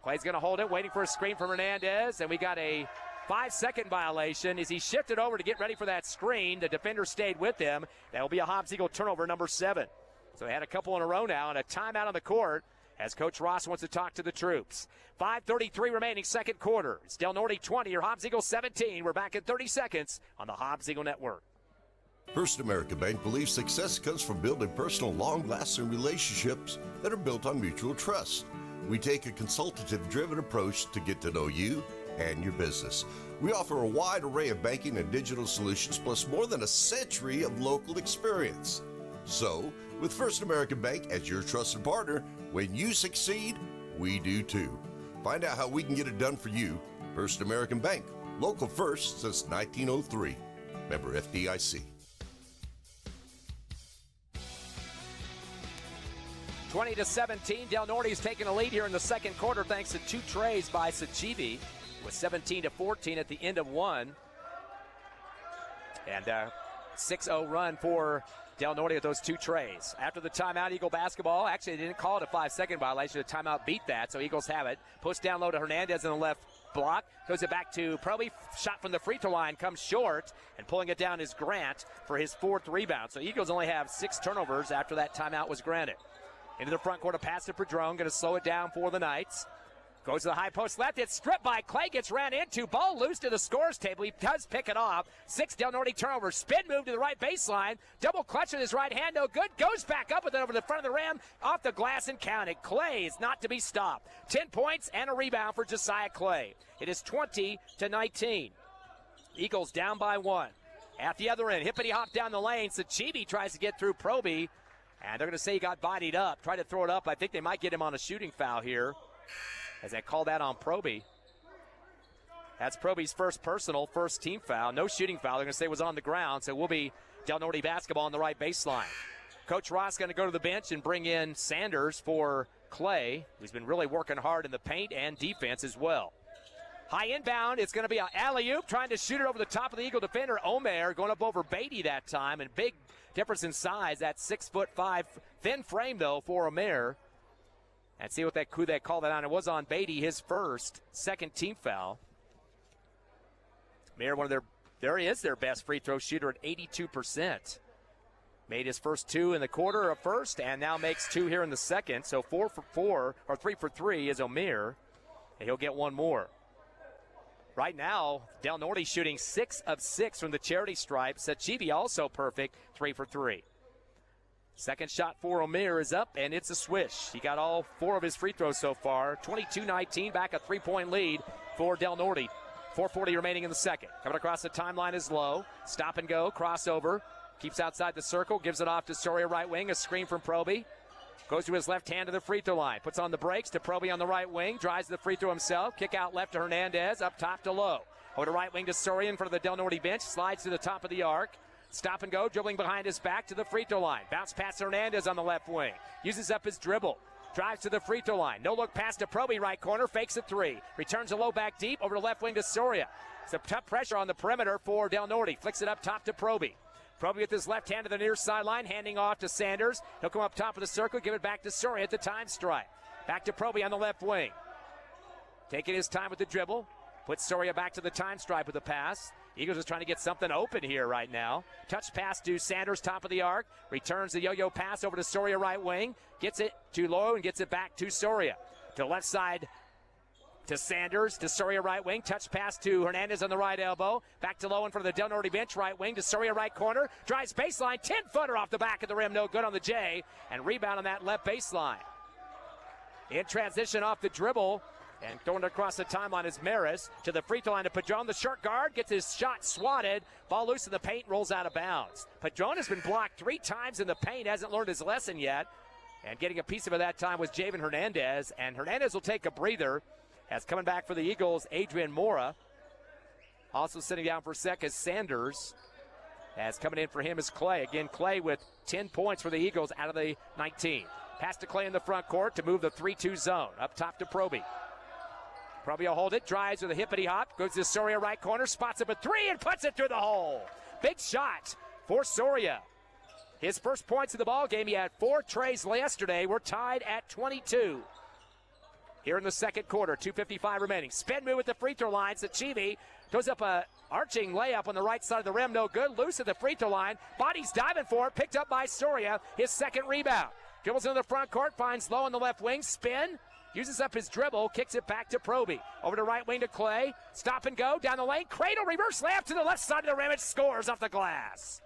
Clay's going to hold it, waiting for a screen from Hernandez. And we got a 5-second violation as he shifted over to get ready for that screen. The defender stayed with him. That will be a Hobbs Eagle turnover, number 7. So they had a couple in a row now and a timeout on the court as Coach Ross wants to talk to the troops. 5:33 remaining, second quarter. It's Del Norte 20, your Hobbs Eagle 17. We're back in 30 seconds on the Hobbs Eagle Network. First American Bank believes success comes from building personal, long-lasting relationships that are built on mutual trust. We take a consultative-driven approach to get to know you and your business. We offer a wide array of banking and digital solutions, plus more than a century of local experience. So, with First American Bank as your trusted partner, when you succeed, we do too. Find out how we can get it done for you. First American Bank, local first since 1903. Member FDIC. 20-17. Del Norte's taking a lead here in the second quarter thanks to 2 trays by Sachivi with 17-14 at the end of one. And 6-0 run for Del Norte with those 2 trays. After the timeout, Eagle basketball. Actually, they didn't call it a 5-second violation. The timeout beat that, so Eagles have it. Push down low to Hernandez in the left block. Goes it back to Proby. Shot from the free throw line comes short, and pulling it down is Grant for his 4th rebound. So Eagles only have 6 turnovers after that timeout was granted. Into the front court, a pass to Padron. Going to slow it down for the Knights. Goes to the high post left. It's stripped by Clay. Gets ran into. Ball loose to the scores table. He does pick it off. 6 Del Norte turnover. Spin move to the right baseline. Double clutch with his right hand. No good. Goes back up with it over the front of the rim. Off the glass and counted. Clay is not to be stopped. 10 points and a rebound for Josiah Clay. It is 20-19. Eagles down by 1. At the other end, hippity hop down the lane. Sachibi tries to get through Proby. And they're going to say he got bodied up. Try to throw it up. I think they might get him on a shooting foul here, as they call that on Proby. That's Proby's first personal, first team foul. No shooting foul. They're going to say it was on the ground, so it will be Del Norte basketball on the right baseline. Coach Ross going to go to the bench and bring in Sanders for Clay, who's been really working hard in the paint and defense as well. High inbound. It's going to be an alley-oop, trying to shoot it over the top of the Eagle defender. Omer going up over Beatty that time, and big difference in size. That 6'5", thin frame, though, for Omer. And see who they call that on. It was on Beatty, his second team foul. Mayer, there he is, their best free throw shooter at 82%. Made his first 2 in the quarter of first, and now makes 2 here in the second. So 4 for 4, or 3 for 3 is Omer, and he'll get 1 more. Right now, Del Norte shooting 6 of 6 from the charity stripe. Sachibi also perfect, 3 for 3. Second shot for Omer is up, and it's a swish. He got all 4 of his free throws so far. 22-19, back a 3-point lead for Del Norte. 4:40 remaining in the second. Coming across the timeline is Low. Stop and go, crossover. Keeps outside the circle, gives it off to Soria right wing. A screen from Proby. Goes to his left hand to the free throw line. Puts on the brakes to Proby on the right wing. Drives to the free throw himself. Kick out left to Hernandez. Up top to Low. Over to right wing to Soria in front of the Del Norte bench. Slides to the top of the arc. Stop and go, dribbling behind his back to the free throw line. Bounce pass to Hernandez on the left wing. Uses up his dribble. Drives to the free throw line. No look pass to Proby, right corner. Fakes a 3. Returns a low back deep over to left wing to Soria. Some tough pressure on the perimeter for Del Norte. Flicks it up top to Proby. Proby with his left hand to the near sideline, handing off to Sanders. He'll come up top of the circle, give it back to Soria at the time stripe. Back to Proby on the left wing. Taking his time with the dribble. Puts Soria back to the time stripe with the pass. Eagles is trying to get something open here right now. Touch pass to Sanders, top of the arc. Returns the yo-yo pass over to Soria right wing. Gets it to Low and gets it back to Soria. To the left side to Sanders, to Soria right wing. Touch pass to Hernandez on the right elbow. Back to Low in front of the Del Norte bench, right wing to Soria right corner. Drives baseline, 10-footer off the back of the rim. No good on the J. And rebound on that left baseline. In transition off the dribble. And throwing it across the timeline is Maris to the free throw line to Padron. The short guard gets his shot swatted. Ball loose in the paint, rolls out of bounds. Padron has been blocked 3 times in the paint, hasn't learned his lesson yet. And getting a piece of it that time was Javen Hernandez. And Hernandez will take a breather as coming back for the Eagles, Adrian Mora. Also sitting down for a sec is Sanders. As coming in for him is Clay. Again, Clay with 10 points for the Eagles out of the 19. Pass to Clay in the front court to move the 3-2 zone. Up top to Proby. Proby will hold it, drives with a hippity hop, goes to Soria right corner, spots up a 3 and puts it through the hole. Big shot for Soria. His first points of the ball game. He had 4 trays yesterday. We're tied at 22. Here in the second quarter, 2:55 remaining. Spin move at the free throw line. Sachivi goes up a arching layup on the right side of the rim. No good. Loose at the free throw line. Body's diving for it. Picked up by Soria. His second rebound. Dribbles into the front court. Finds Low on the left wing. Spin. Uses up his dribble, kicks it back to Proby. Over to right wing to Clay. Stop and go, down the lane. Cradle, reverse layup to the left side of the rim. It scores off the glass.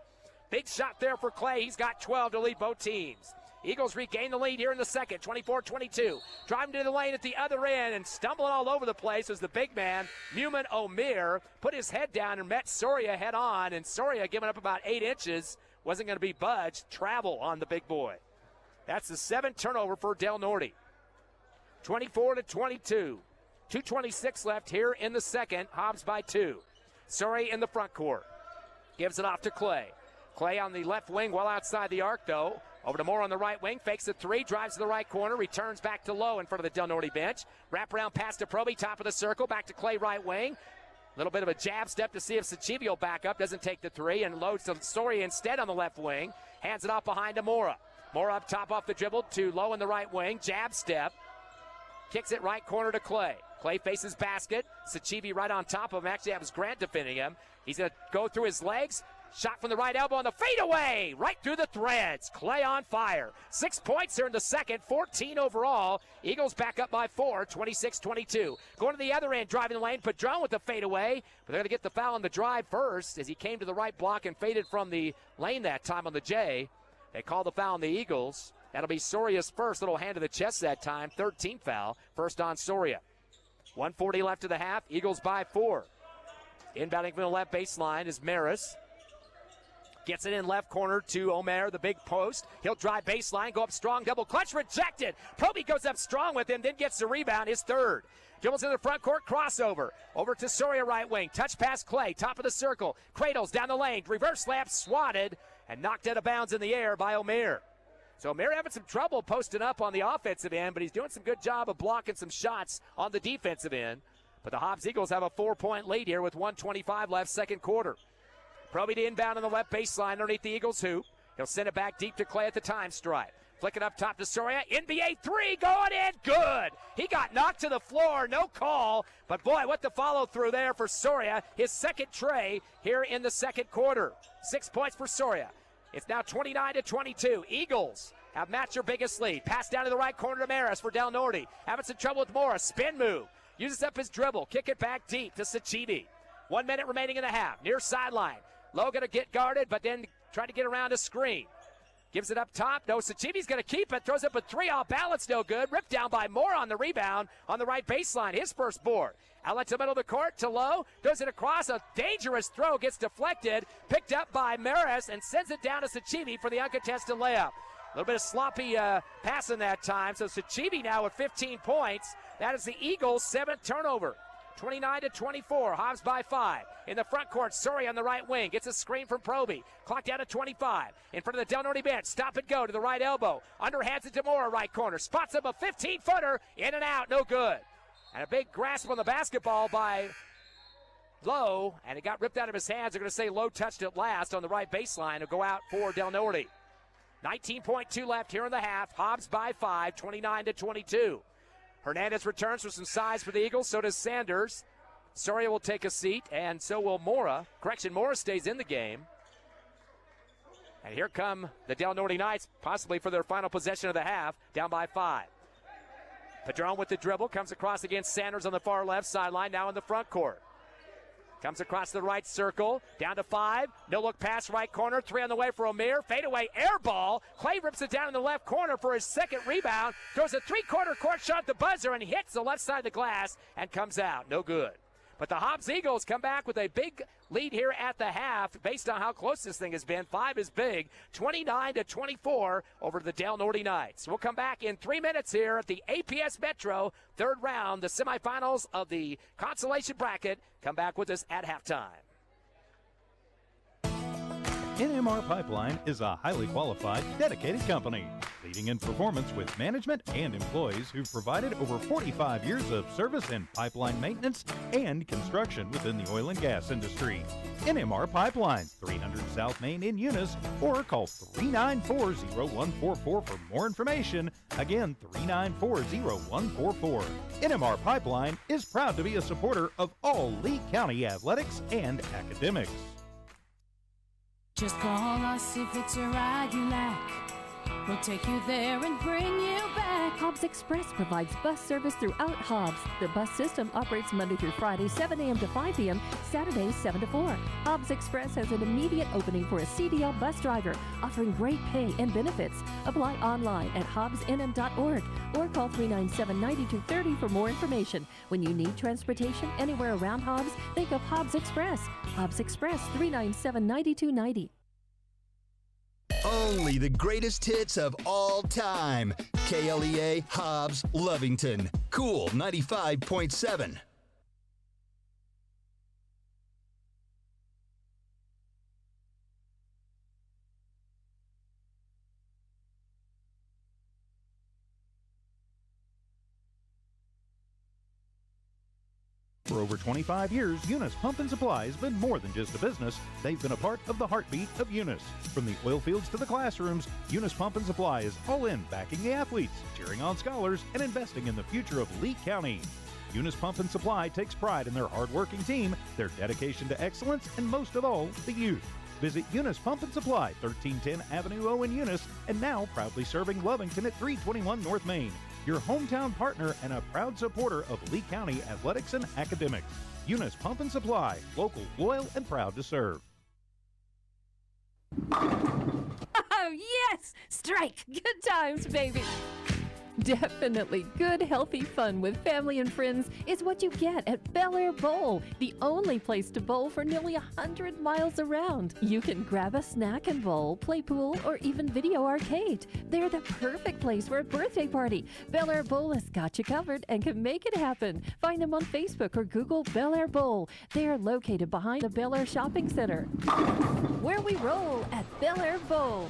Big shot there for Clay. He's got 12 to lead both teams. Eagles regain the lead here in the second, 24-22. Driving to the lane at the other end and stumbling all over the place as the big man, Mumin Omer, put his head down and met Soria head on. And Soria, giving up about 8 inches, wasn't going to be budged. Travel on the big boy. That's the 7th turnover for Del Norte. 24-22. 2:26 left here in the second. Hobbs by 2. Soria in the front court. Gives it off to Clay. Clay on the left wing, well outside the arc, though. Over to Moore on the right wing. Fakes a 3. Drives to the right corner. Returns back to Low in front of the Del Norte bench. Wraparound pass to Proby, top of the circle. Back to Clay right wing. Little bit of a jab step to see if Sachivi will back up. Doesn't take the three and loads to Soria instead on the left wing. Hands it off behind to Mora. Mora up top off the dribble to Lowe in the right wing. Jab step. Kicks it right corner to Clay. Clay faces basket. Sachivi right on top of him. Actually, that was Grant defending him. He's going to go through his legs. Shot from the right elbow on the fadeaway. Right through the threads. Clay on fire. 6 points here in the second. 14 overall. Eagles back up by 4. 26-22. Going to the other end. Driving the lane. Padron with the fadeaway. But they're going to get the foul on the drive first as he came to the right block and faded from the lane that time on the J. They call the foul on the Eagles. That'll be Soria's first. Little hand to the chest that time. 13th foul. First on Soria. 1:40 left to the half. Eagles by 4. Inbounding from the left baseline is Maris. Gets it in left corner to Omer, the big post. He'll drive baseline, go up strong, double clutch, rejected. Proby goes up strong with him, then gets the rebound, his third. Dribbles in the front court, crossover. Over to Soria right wing. Touch pass Clay, top of the circle. Cradles down the lane, reverse slap, swatted, and knocked out of bounds in the air by Omer. So Omer having some trouble posting up on the offensive end, but he's doing some good job of blocking some shots on the defensive end. But the Hobbs Eagles have a 4-point lead here with 1:25 left, second quarter. Proby to inbound on the left baseline underneath the Eagles hoop. He'll send it back deep to Clay at the time stripe. Flick it up top to Soria. NBA three going in. Good. He got knocked to the floor. No call. But boy, what the follow through there for Soria. His second tray here in the second quarter. 6 points for Soria. It's now 29-22. Eagles have matched their biggest lead. Pass down to the right corner to Maris for Del Norte. Having some trouble with Morris. Spin move. Uses up his dribble. Kick it back deep to Sachivi. 1 minute remaining in the half. Near sideline. Lowe going to get guarded, but then trying to get around a screen. Gives it up top. No, Sachivi's going to keep it. Throws up a three off balance. No good. Ripped down by Moore on the rebound on the right baseline. His first board. Outlet to the middle of the court to Lowe. Throws it across. A dangerous throw. Gets deflected. Picked up by Maris and sends it down to Sachivi for the uncontested layup. A little bit of sloppy passing that time. So Sachivi now with 15 points. That is the Eagles' 7th turnover. 29-24. Hobbs by 5. In the front court, Soria on the right wing. Gets a screen from Proby. Clock down to 25. In front of the Del Norte bench. Stop and go to the right elbow. Underhands it to Moore, right corner. Spots up a 15-footer. In and out. No good. And a big grasp on the basketball by Lowe. And it got ripped out of his hands. They're going to say Lowe touched it last on the right baseline. It'll go out for Del Norte. 19.2 left here in the half. Hobbs by 5. 29-22. Hernandez returns for some size for the Eagles. So does Sanders. Soria will take a seat, and so will Mora. Correction, Mora stays in the game. And here come the Del Norte Knights, possibly for their final possession of the half, down by 5. Padron with the dribble, comes across against Sanders on the far left sideline, now in the front court. Comes across the right circle, down to 5. No look pass right corner, 3 on the way for Omer. Fadeaway air ball. Clay rips it down in the left corner for his second rebound. Throws a 3-quarter court shot at the buzzer and hits the left side of the glass and comes out. No good. But the Hobbs Eagles come back with a big lead here at the half based on how close this thing has been. 5 is big, 29-24 over the Del Norte Knights. We'll come back in 3 minutes here at the APS Metro third round, the semifinals of the consolation bracket. Come back with us at halftime. NMR Pipeline is a highly qualified, dedicated company, leading in performance with management and employees who've provided over 45 years of service in pipeline maintenance and construction within the oil and gas industry. NMR Pipeline, 300 South Main in Eunice, or call 394-0144 for more information. Again, 394-0144. NMR Pipeline is proud to be a supporter of all Lee County athletics and academics. Just call us if it's a ride you like. We'll take you there and bring you back. Hobbs Express provides bus service throughout Hobbs. The bus system operates Monday through Friday, 7 a.m. to 5 p.m., Saturdays, 7 to 4. Hobbs Express has an immediate opening for a CDL bus driver, offering great pay and benefits. Apply online at hobbsnm.org or call 397-9230 for more information. When you need transportation anywhere around Hobbs, think of Hobbs Express. Hobbs Express, 397-9290. Only the greatest hits of all time. KLEA Hobbs Lovington. Cool 95.7. For over 25 years, Eunice Pump and Supply has been more than just a business. They've been a part of the heartbeat of Eunice. From the oil fields to the classrooms, Eunice Pump and Supply is all in backing the athletes, cheering on scholars, and investing in the future of Lee County. Eunice Pump and Supply takes pride in their hard-working team, their dedication to excellence, and most of all, the youth. Visit Eunice Pump and Supply, 1310 Avenue O in Eunice, and now proudly serving Lovington at 321 North Main. Your hometown partner and a proud supporter of Lee County athletics and academics. Eunice Pump and Supply, local, loyal, and proud to serve. Oh, yes! Strike! Good times, baby! Definitely good, healthy fun with family and friends is what you get at Bel Air Bowl, the only place to bowl for nearly 100 miles around. You can grab a snack and bowl, play pool, or even video arcade. They're the perfect place for a birthday party. Bel Air Bowl has got you covered and can make it happen. Find them on Facebook or Google Bel Air Bowl. They are located behind the Bel Air Shopping Center. Where we roll at Bel Air Bowl.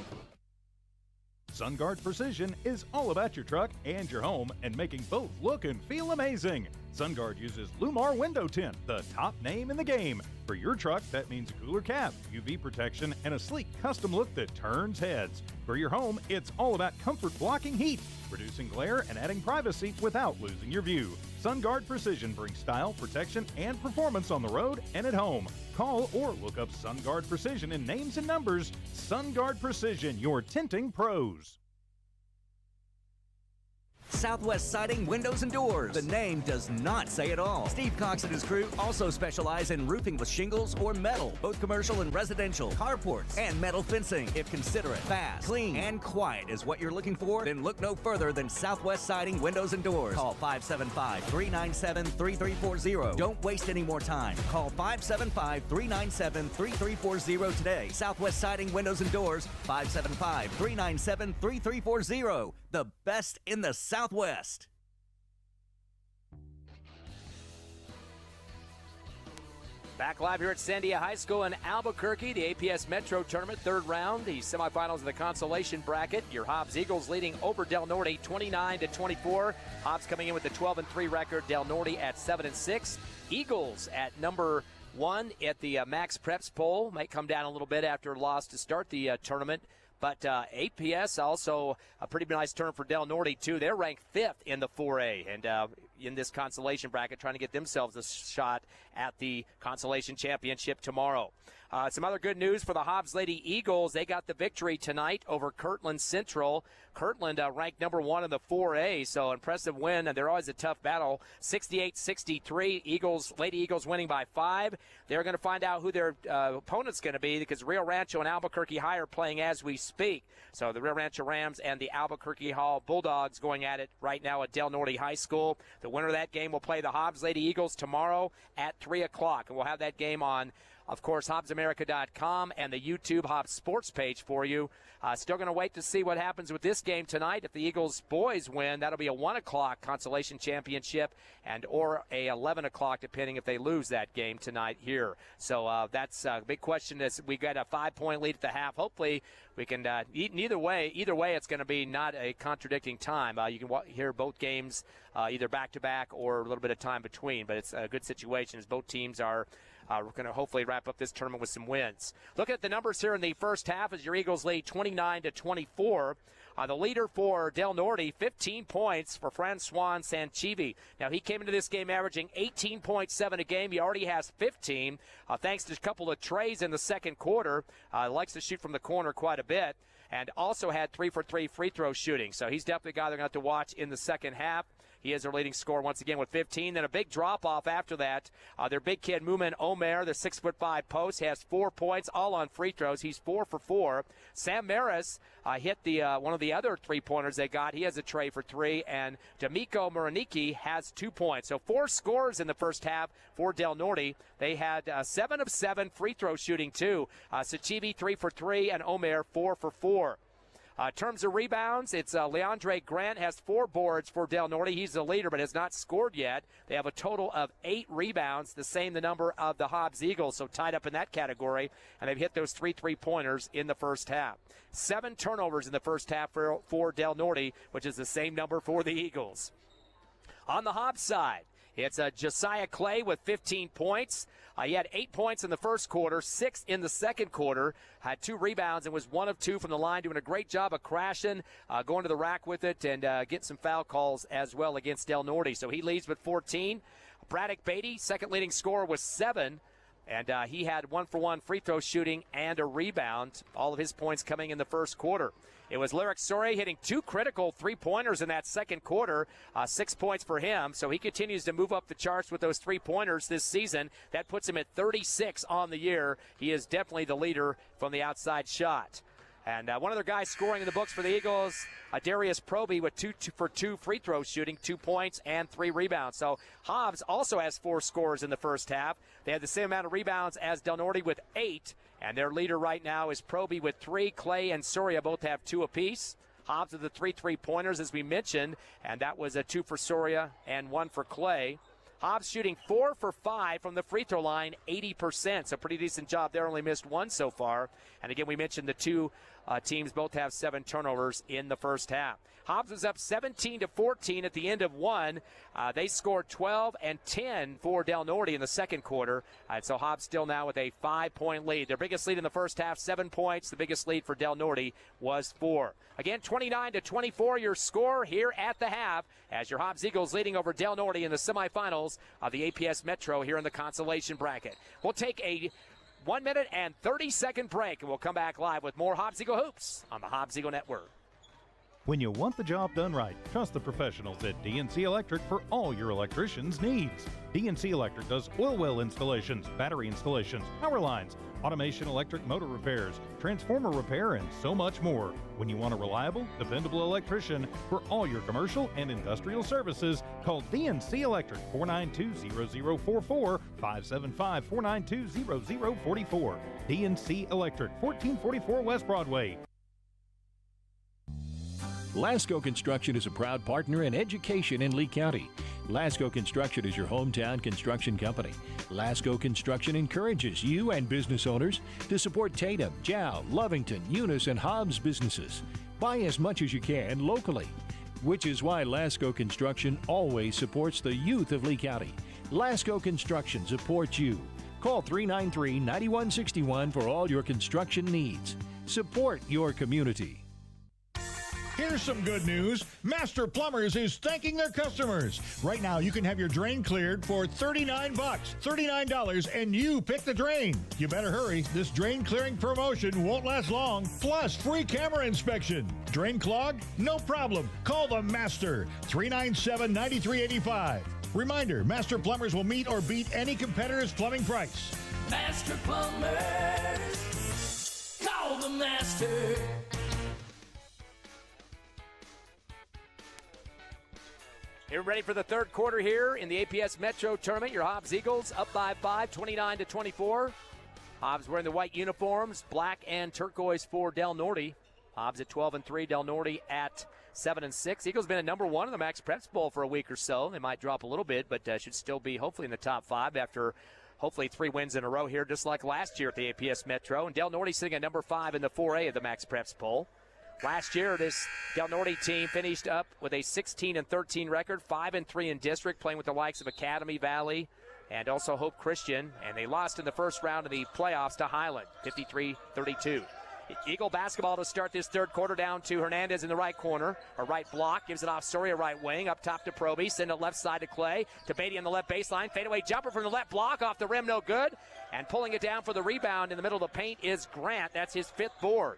SunGuard Precision is all about your truck and your home and making both look and feel amazing. SunGuard uses Lumar Window Tint, the top name in the game. For your truck, that means a cooler cap, UV protection, and a sleek custom look that turns heads. For your home, it's all about comfort blocking heat, reducing glare, and adding privacy without losing your view. SunGuard Precision brings style, protection, and performance on the road and at home. Call or look up SunGuard Precision in names and numbers. SunGuard Precision, your tinting pros. Southwest Siding Windows and Doors. The name does not say it all. Steve Cox and his crew also specialize in roofing with shingles or metal, both commercial and residential, carports, and metal fencing. If considerate, fast, clean, and quiet is what you're looking for, then look no further than Southwest Siding Windows and Doors. Call 575-397-3340. Don't waste any more time. Call 575-397-3340 today. Southwest Siding Windows and Doors, 575-397-3340. The best in the Southwest. Back live here at Sandia High School in Albuquerque, the APS Metro Tournament, third round, the semifinals of the consolation bracket. Your Hobbs Eagles leading over Del Norte 29-24. Hobbs coming in with a 12-3 record. Del Norte at 7-6. Eagles at number 1 at the Max Preps poll. Might come down a little bit after a loss to start the tournament. But APS also a pretty nice turn for Del Norte, too. They're ranked 5th in the 4A and in this consolation bracket, trying to get themselves a shot at the consolation championship tomorrow. Some other good news for the Hobbs Lady Eagles. They got the victory tonight over Kirtland Central. Kirtland ranked number 1 in the 4A, so impressive win, and they're always a tough battle. 68-63, Lady Eagles winning by 5. They're going to find out who their opponent's going to be because Rio Rancho and Albuquerque High are playing as we speak. So the Rio Rancho Rams and the Albuquerque Hall Bulldogs going at it right now at Del Norte High School. The winner of that game will play the Hobbs Lady Eagles tomorrow at 3 o'clock, and we'll have that game on, of course, HobbsAmerica.com and the YouTube Hobbs Sports page for you. Still going to wait to see what happens with this game tonight. If the Eagles boys win, that'll be a 1 o'clock consolation championship and or a 11 o'clock, depending if they lose that game tonight here. So that's a big question. Is we got a 5-point lead at the half. Hopefully we can either way, it's going to be not a contradicting time. You can hear both games either back-to-back or a little bit of time between, but it's a good situation as both teams are we're going to hopefully wrap up this tournament with some wins. Looking at the numbers here in the first half as your Eagles lead 29-24. The leader for Del Norte, 15 points for Francois Sanchivi. Now, he came into this game averaging 18.7 a game. He already has 15, thanks to a couple of trays in the second quarter. Likes to shoot from the corner quite a bit, and also had 3-for-3 free throw shooting. So he's definitely a guy they're going to have to watch in the second half. He is their leading scorer once again with 15. Then a big drop-off after that. Their big kid, Mumin Omer, the 6'5" post, has 4 points, all on free throws. He's 4 for 4. Sam Maris hit the one of the other three-pointers they got. He has a tray for 3. And D'Amico Moraniki has 2 points. So 4 scores in the first half for Del Norte. They had 7 of 7 free throw shooting, too. Sachivi 3 for 3 and Omer 4 for 4. In terms of rebounds, it's Leandre Grant has 4 boards for Del Norte. He's the leader but has not scored yet. They have a total of 8 rebounds, the same the number of the Hobbs Eagles, so tied up in that category. And they've hit those 3 3-pointers in the first half. 7 turnovers in the first half for Del Norte, which is the same number for the Eagles. On the Hobbs side, It's Josiah Clay with 15 points. He had 8 points in the first quarter, 6 in the second quarter, had 2 rebounds, and was 1 of 2 from the line, doing a great job of crashing, going to the rack with it, and getting some foul calls as well against Del Norte. So he leads with 14. Braddock Beatty, second leading scorer, with 7. And he had 1-for-1 free throw shooting and a rebound, all of his points coming in the first quarter. It was Lyric Soria hitting 2 critical three-pointers in that second quarter, 6 points for him. So he continues to move up the charts with those three-pointers this season. That puts him at 36 on the year. He is definitely the leader from the outside shot. And one other guy scoring in the books for the Eagles, Darius Proby with 2 for 2 free throw shooting, 2 points and 3 rebounds. So Hobbs also has 4 scores in the first half. They had the same amount of rebounds as Del Norte with 8. And their leader right now is Proby with 3. Clay and Soria both have 2 apiece. Hobbs with the 3 3-pointers, as we mentioned, and that was a 2 for Soria and 1 for Clay. Hobbs shooting 4 for 5 from the free throw line, 80%. So pretty decent job there. Only missed 1 so far. And again, we mentioned the 2 teams both have 7 turnovers in the first half. Hobbs was up 17-14 at the end of 1. They scored 12 and 10 for Del Norte in the second quarter. So Hobbs still now with a 5-point lead. Their biggest lead in the first half, 7 points. The biggest lead for Del Norte was 4. Again, 29-24 your score here at the half as your Hobbs Eagles leading over Del Norte in the semifinals of the APS Metro here in the consolation bracket. We'll take a 1 minute and 30-second break, and we'll come back live with more Hobbs Eagle Hoops on the Hobbs Eagle Network. When you want the job done right, trust the professionals at DNC Electric for all your electrician's needs. DNC Electric does oil well installations, battery installations, power lines, automation electric motor repairs, transformer repair, and so much more. When you want a reliable, dependable electrician for all your commercial and industrial services, call DNC Electric 492-0044, 575-492-0044. DNC Electric, 1444 West Broadway. Lasco Construction is a proud partner in education in Lee County. Lasco Construction is your hometown construction company. Lasco Construction encourages you and business owners to support Tatum, Jow, Lovington, Eunice, and Hobbs businesses. Buy as much as you can locally, which is why Lasco Construction always supports the youth of Lee County. Lasco Construction supports you. Call 393-9161 for all your construction needs. Support your community. Here's some good news. Master Plumbers is thanking their customers. Right now, you can have your drain cleared for $39. $39, and you pick the drain. You better hurry. This drain clearing promotion won't last long. Plus, free camera inspection. Drain clogged? No problem. Call the Master. 397-9385. Reminder, Master Plumbers will meet or beat any competitor's plumbing price. Master Plumbers. Call the Master. You're ready for the third quarter here in the APS Metro Tournament. Your Hobbs Eagles up by 5, 29-24. Hobbs wearing the white uniforms, black and turquoise for Del Norte. Hobbs at 12-3, Del Norte at 7-6. Eagles been at number 1 in the Max Preps Bowl for a week or so. They might drop a little bit, but should still be hopefully in the top 5 after hopefully 3 wins in a row here, just like last year at the APS Metro. And Del Norte sitting at number 5 in the 4A of the Max Preps Bowl. Last year, this Del Norte team finished up with a 16-13 record, 5-3 in district, playing with the likes of Academy Valley and also Hope Christian. And they lost in the first round of the playoffs to Highland, 53-32. Eagle basketball to start this third quarter, down to Hernandez in the right corner. A right block, gives it off Soria, right wing, up top to Proby, send it left side to Clay, to Beatty on the left baseline, fadeaway jumper from the left block, off the rim, no good. And pulling it down for the rebound in the middle of the paint is Grant. That's his 5th board.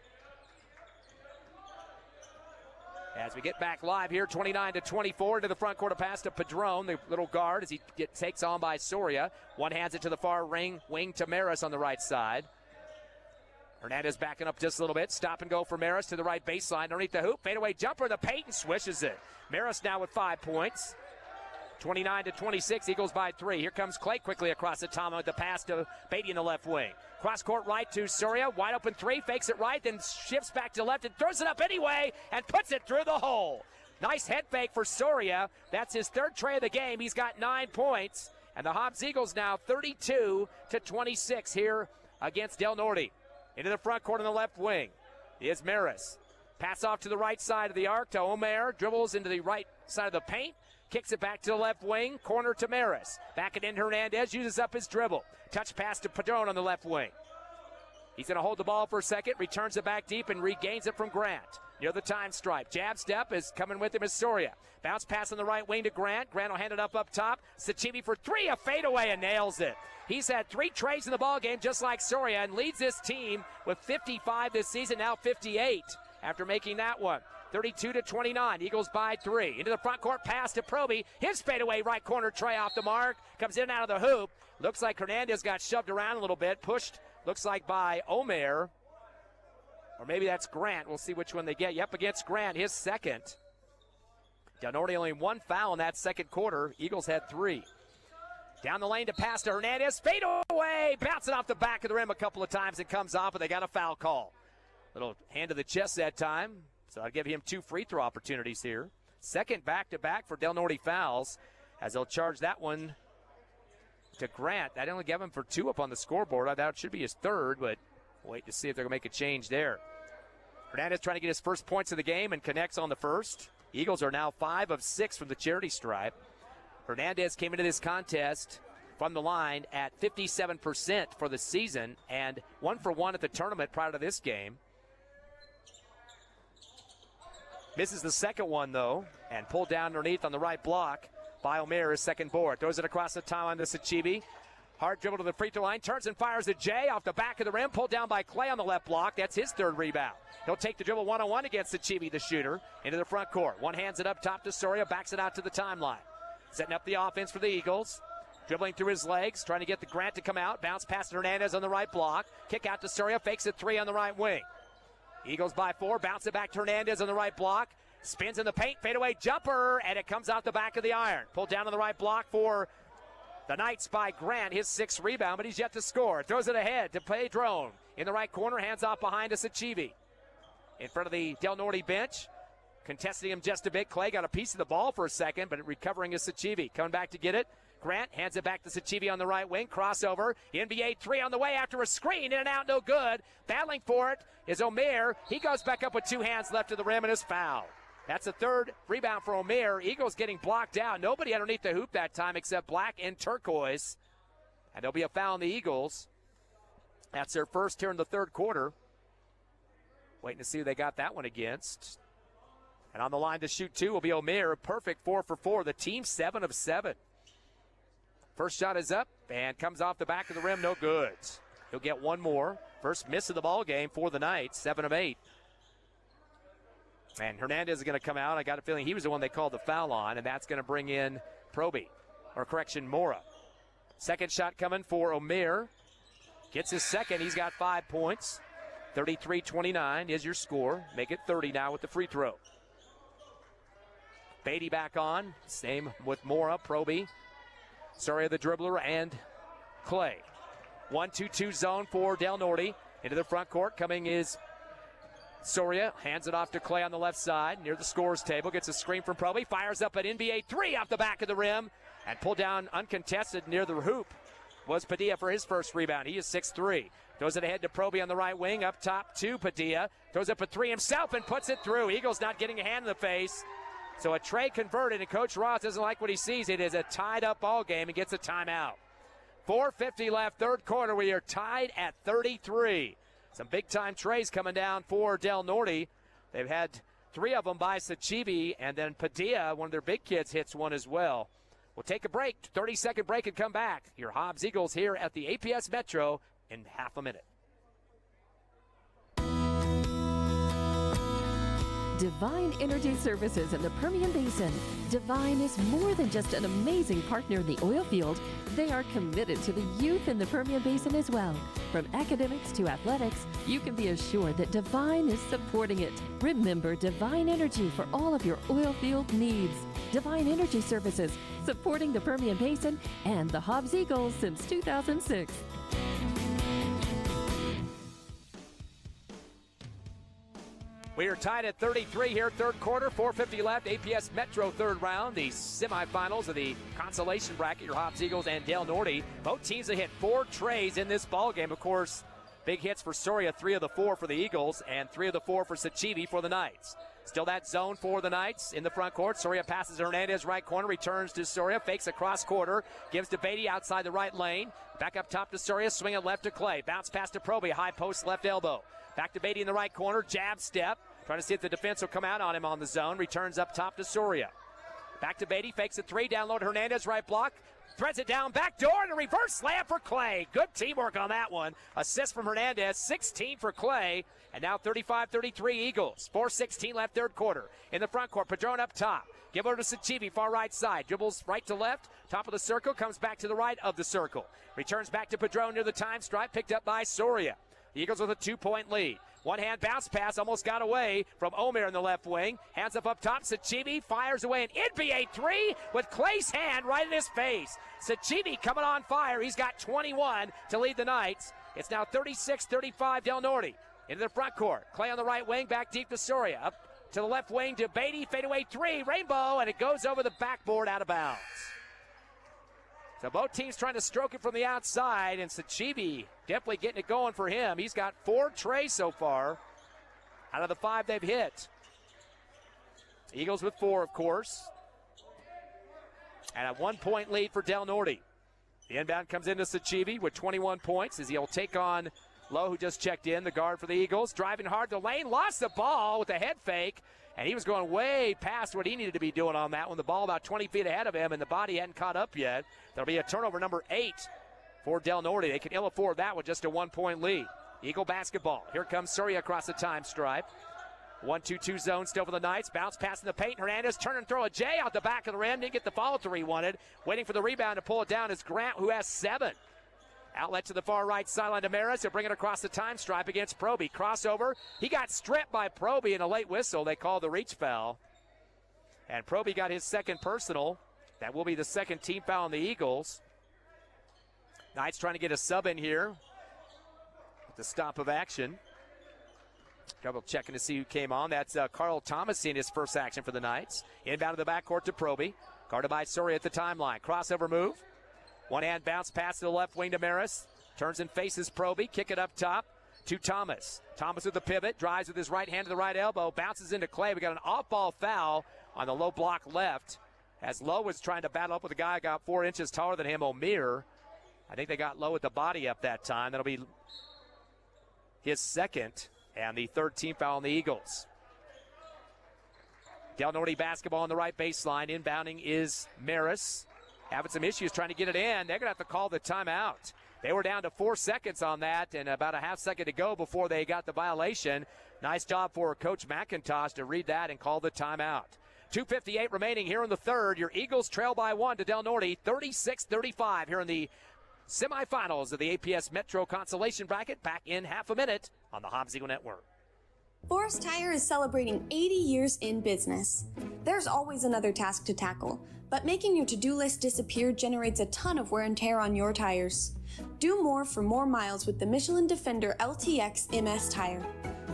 As we get back live here, 29-24 to the front court, a pass to Padron, the little guard, as he takes on by Soria. One hands it to the far wing to Maris on the right side. Hernandez backing up just a little bit. Stop and go for Maris to the right baseline, underneath the hoop. Fadeaway jumper in the paint and swishes it. Maris now with 5 points. 29-26, Eagles by 3. Here comes Clay quickly across the top with the pass to Beatty in the left wing. Cross court right to Soria, wide open 3, fakes it right, then shifts back to left and throws it up anyway and puts it through the hole. Nice head fake for Soria. That's his 3rd tray of the game. He's got 9 points. And the Hobbs Eagles now 32-26 here against Del Norte. Into the front court on the left wing is Maris. Pass off to the right side of the arc to Omer. Dribbles into the right side of the paint. kicks it back to the left wing, corner to Maris. Back it in, Hernandez uses up his dribble. Touch pass to Padron on the left wing. He's going to hold the ball for a second, returns it back deep, and regains it from Grant. Near the time stripe. Jab step is coming with him is Soria. Bounce pass on the right wing to Grant. Grant will hand it up top. Sachivi for three, a fadeaway, and nails it. He's had 3 trays in the ball game, just like Soria, and leads this team with 55 this season, now 58 after making that one. 32-29. Eagles by 3. Into the front court, pass to Proby. His fadeaway right corner tray off the mark. Comes in and out of the hoop. Looks like Hernandez got shoved around a little bit. Pushed, looks like by Omer. Or maybe that's Grant. We'll see which one they get. Yep, against Grant, his second. Del Norte only 1 foul in that second quarter. Eagles had 3. Down the lane to pass to Hernandez. Fade away. Bouncing off the back of the rim a couple of times. It comes off, but they got a foul call. Little hand to the chest that time. So I'll give him 2 free throw opportunities here. Second back-to-back for Del Norte fouls, as they'll charge that one to Grant. That only gave him for 2 up on the scoreboard. I thought it should be his third, but wait to see if they're going to make a change there. Hernandez trying to get his first points of the game and connects on the first. Eagles are now 5 of 6 from the charity stripe. Hernandez came into this contest from the line at 57% for the season and 1 for 1 at the tournament prior to this game. Misses the second one, though, and pulled down underneath on the right block by Omer, his second board. Throws it across the timeline to Sachivi. Hard dribble to the free throw line. Turns and fires at Jay off the back of the rim. Pulled down by Clay on the left block. That's his third rebound. He'll take the dribble one-on-one against Sachivi, the shooter, into the front court. One hands it up top to Soria. Backs it out to the timeline. Setting up the offense for the Eagles. Dribbling through his legs. Trying to get the Grant to come out. Bounce past Hernandez on the right block. Kick out to Soria. Fakes it 3 on the right wing. Eagles by 4, bounce it back to Hernandez on the right block. Spins in the paint, fadeaway jumper, and it comes out the back of the iron. Pulled down on the right block for the Knights by Grant, his 6th rebound, but he's yet to score. Throws it ahead to Padron. In the right corner, hands off behind to Sachivi. In front of the Del Norte bench, contesting him just a bit. Clay got a piece of the ball for a second, but recovering is Sachivi. Coming back to get it. Grant hands it back to Sachivi on the right wing. Crossover. NBA 3 on the way after a screen. In and out, no good. Battling for it is Omer. He goes back up with 2 hands left to the rim and is fouled. That's the 3rd rebound for Omer. Eagles getting blocked out. Nobody underneath the hoop that time except Black and Turquoise. And there'll be a foul on the Eagles. That's their first here in the 3rd quarter. Waiting to see who they got that one against. And on the line to shoot 2 will be Omer. Perfect 4 for 4. The team 7 of 7. First shot is up and comes off the back of the rim. No good. He'll get 1 more. First miss of the ball game for the Knights. 7 of 8. And Hernandez is going to come out. I got a feeling he was the one they called the foul on, and that's going to bring in Mora. Second shot coming for Omer. Gets his second. He's got 5 points. 33-29 is your score. Make it 30 now with the free throw. Beatty back on. Same with Mora, Proby, Soria the dribbler, and Clay. 1-2-2 zone for Del Norte. Into the front court coming is Soria. Hands it off to Clay on the left side near the scorer's table. Gets a screen from Proby. Fires up an NBA 3 off the back of the rim. And pulled down uncontested near the hoop was Padilla for his first rebound. He is 6'3". Throws it ahead to Proby on the right wing. Up top to Padilla. Throws up a 3 himself and puts it through. Eagles not getting a hand in the face. So a tray converted, and Coach Ross doesn't like what he sees. It is a tied-up ball game and gets a timeout. 4:50 left, 3rd quarter. We are tied at 33. Some big-time trays coming down for Del Norte. They've had 3 of them by Sachivi, and then Padilla, one of their big kids, hits one as well. We'll take a break, 30-second break, and come back. Your Hobbs Eagles here at the APS Metro in half a minute. Divine Energy Services in the Permian Basin. Divine is more than just an amazing partner in the oil field. They are committed to the youth in the Permian Basin as well. From academics to athletics, you can be assured that Divine is supporting it. Remember Divine Energy for all of your oil field needs. Divine Energy Services, supporting the Permian Basin and the Hobbs Eagles since 2006. We are tied at 33 here, 3rd quarter, 4:50 left. APS Metro 3rd round, the semifinals of the consolation bracket. Your Hobbs Eagles and Del Norte. Both teams have hit 4 trays in this ball game. Of course, big hits for Soria, 3 of the 4 for the Eagles, and 3 of the 4 for Sachivi for the Knights. Still that zone for the Knights in the front court. Soria passes Hernandez, right corner, returns to Soria, fakes a cross quarter, gives to Beatty outside the right lane. Back up top to Soria, swing it left to Clay. Bounce pass to Proby, high post left elbow. Back to Beatty in the right corner, jab step. Trying to see if the defense will come out on him on the zone. Returns up top to Soria. Back to Beatty, fakes a three, down low to Hernandez, right block. Threads it down, back door, and a reverse slam for Clay. Good teamwork on that one. Assist from Hernandez, 16 for Clay. And now 35-33 Eagles. 4:16 left third quarter. In the front court, Padron up top. Give over to Sachivi, far right side. Dribbles right to left, top of the circle, comes back to the right of the circle. Returns back to Padron near the time stripe, picked up by Soria. The Eagles with a 2-point lead. One-hand bounce pass almost got away from Omer in the left wing. Hands up top. Sachivi fires away an NBA three with Clay's hand right in his face. Sachivi coming on fire. He's got 21 to lead the Knights. It's now 36-35 Del Norte. Into the front court. Clay on the right wing, back deep to Soria. Up to the left wing to Beatty. Fadeaway three, rainbow, and it goes over the backboard out of bounds. So both teams trying to stroke it from the outside, and Sachivi definitely getting it going for him. He's got 4 trays so far out of the 5 they've hit. Eagles with 4, of course. And a 1-point lead for Del Norte. The inbound comes into Sachivi with 21 points as he'll take on Lowe, who just checked in, the guard for the Eagles. Driving hard to lane, lost the ball with a head fake. And he was going way past what he needed to be doing on that one. The ball about 20 feet ahead of him, and the body hadn't caught up yet. There'll be a turnover number 8 for Del Norte. They can ill afford that with just a 1-point lead. Eagle basketball. Here comes Soria across the time stripe. 1-2-2 zone still for the Knights. Bounce pass in the paint. Hernandez turn and throw a J out the back of the rim. Didn't get the follow through he wanted. Waiting for the rebound to pull it down is Grant, who has 7. Outlet to the far right sideline to Maris. He'll bring it across the time stripe against Proby. Crossover. He got stripped by Proby in a late whistle. They called the reach foul. And Proby got his second personal. That will be the second team foul on the Eagles. Knights trying to get a sub in here with the stop of action. Double checking to see who came on. That's Carl Thomas in his first action for the Knights. Inbound to the backcourt to Proby. Guarded by Soria at the timeline. Crossover move. One-hand bounce pass to the left wing to Maris. Turns and faces Proby. Kick it up top to Thomas. Thomas with the pivot. Drives with his right hand to the right elbow. Bounces into Clay. We got an off-ball foul on the low block left. As Lowe was trying to battle up with a guy who got 4 inches taller than him, Omer. I think they got Lowe at the body up that time. That'll be his second and the third team foul on the Eagles. Del Norte basketball on the right baseline. Inbounding is Maris. Having some issues trying to get it in. They're going to have to call the timeout. They were down to 4 seconds on that and about a half second to go before they got the violation. Nice job for Coach McIntosh to read that and call the timeout. 2:58 remaining here in the third. Your Eagles trail by 1 to Del Norte, 36-35 here in the semifinals of the APS Metro Consolation Bracket. Back in half a minute on the Hobbs Eagle Network. Forest Tire is celebrating 80 years in business. There's always another task to tackle, but making your to-do list disappear generates a ton of wear and tear on your tires. Do more for more miles with the Michelin Defender LTX MS tire.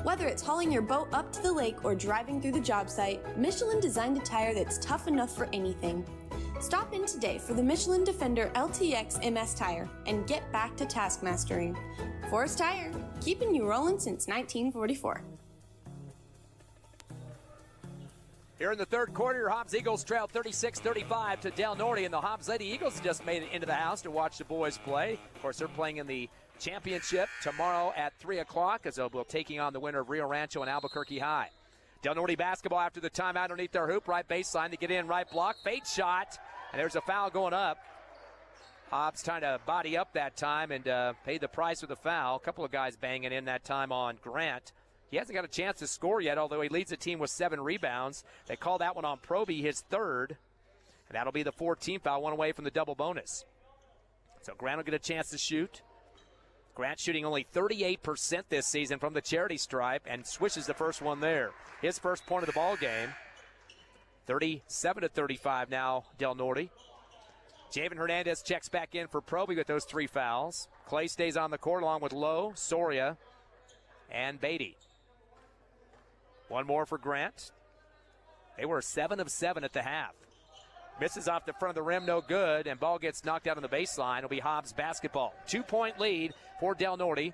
Whether it's hauling your boat up to the lake or driving through the job site, Michelin designed a tire that's tough enough for anything. Stop in today for the Michelin Defender LTX MS tire and get back to task mastering. Forest Tire, keeping you rolling since 1944. Here in the third quarter, your Hobbs Eagles trail 36-35 to Del Norte, and the Hobbs Lady Eagles just made it into the house to watch the boys play. Of course, they're playing in the championship tomorrow at 3 o'clock as they'll be taking on the winner of Rio Rancho and Albuquerque High. Del Norte basketball after the timeout underneath their hoop, right baseline. They get in, right block, fade shot, and there's a foul going up. Hobbs trying to body up that time and pay the price with a foul. A couple of guys banging in that time on Grant. He hasn't got a chance to score yet, although he leads the team with 7 rebounds. They call that one on Proby, his third. And that'll be the 14th foul, one away from the double bonus. So Grant will get a chance to shoot. Grant shooting only 38% this season from the charity stripe and swishes the first one there. His first point of the ball game. 37-35 now, Del Norte. Javen Hernandez checks back in for Proby with those 3 fouls. Clay stays on the court along with Lowe, Soria, and Beatty. One more for Grant. They were 7 of 7 at the half. Misses off the front of the rim, no good, and ball gets knocked out on the baseline. It'll be Hobbs basketball. 2-point lead for Del Norte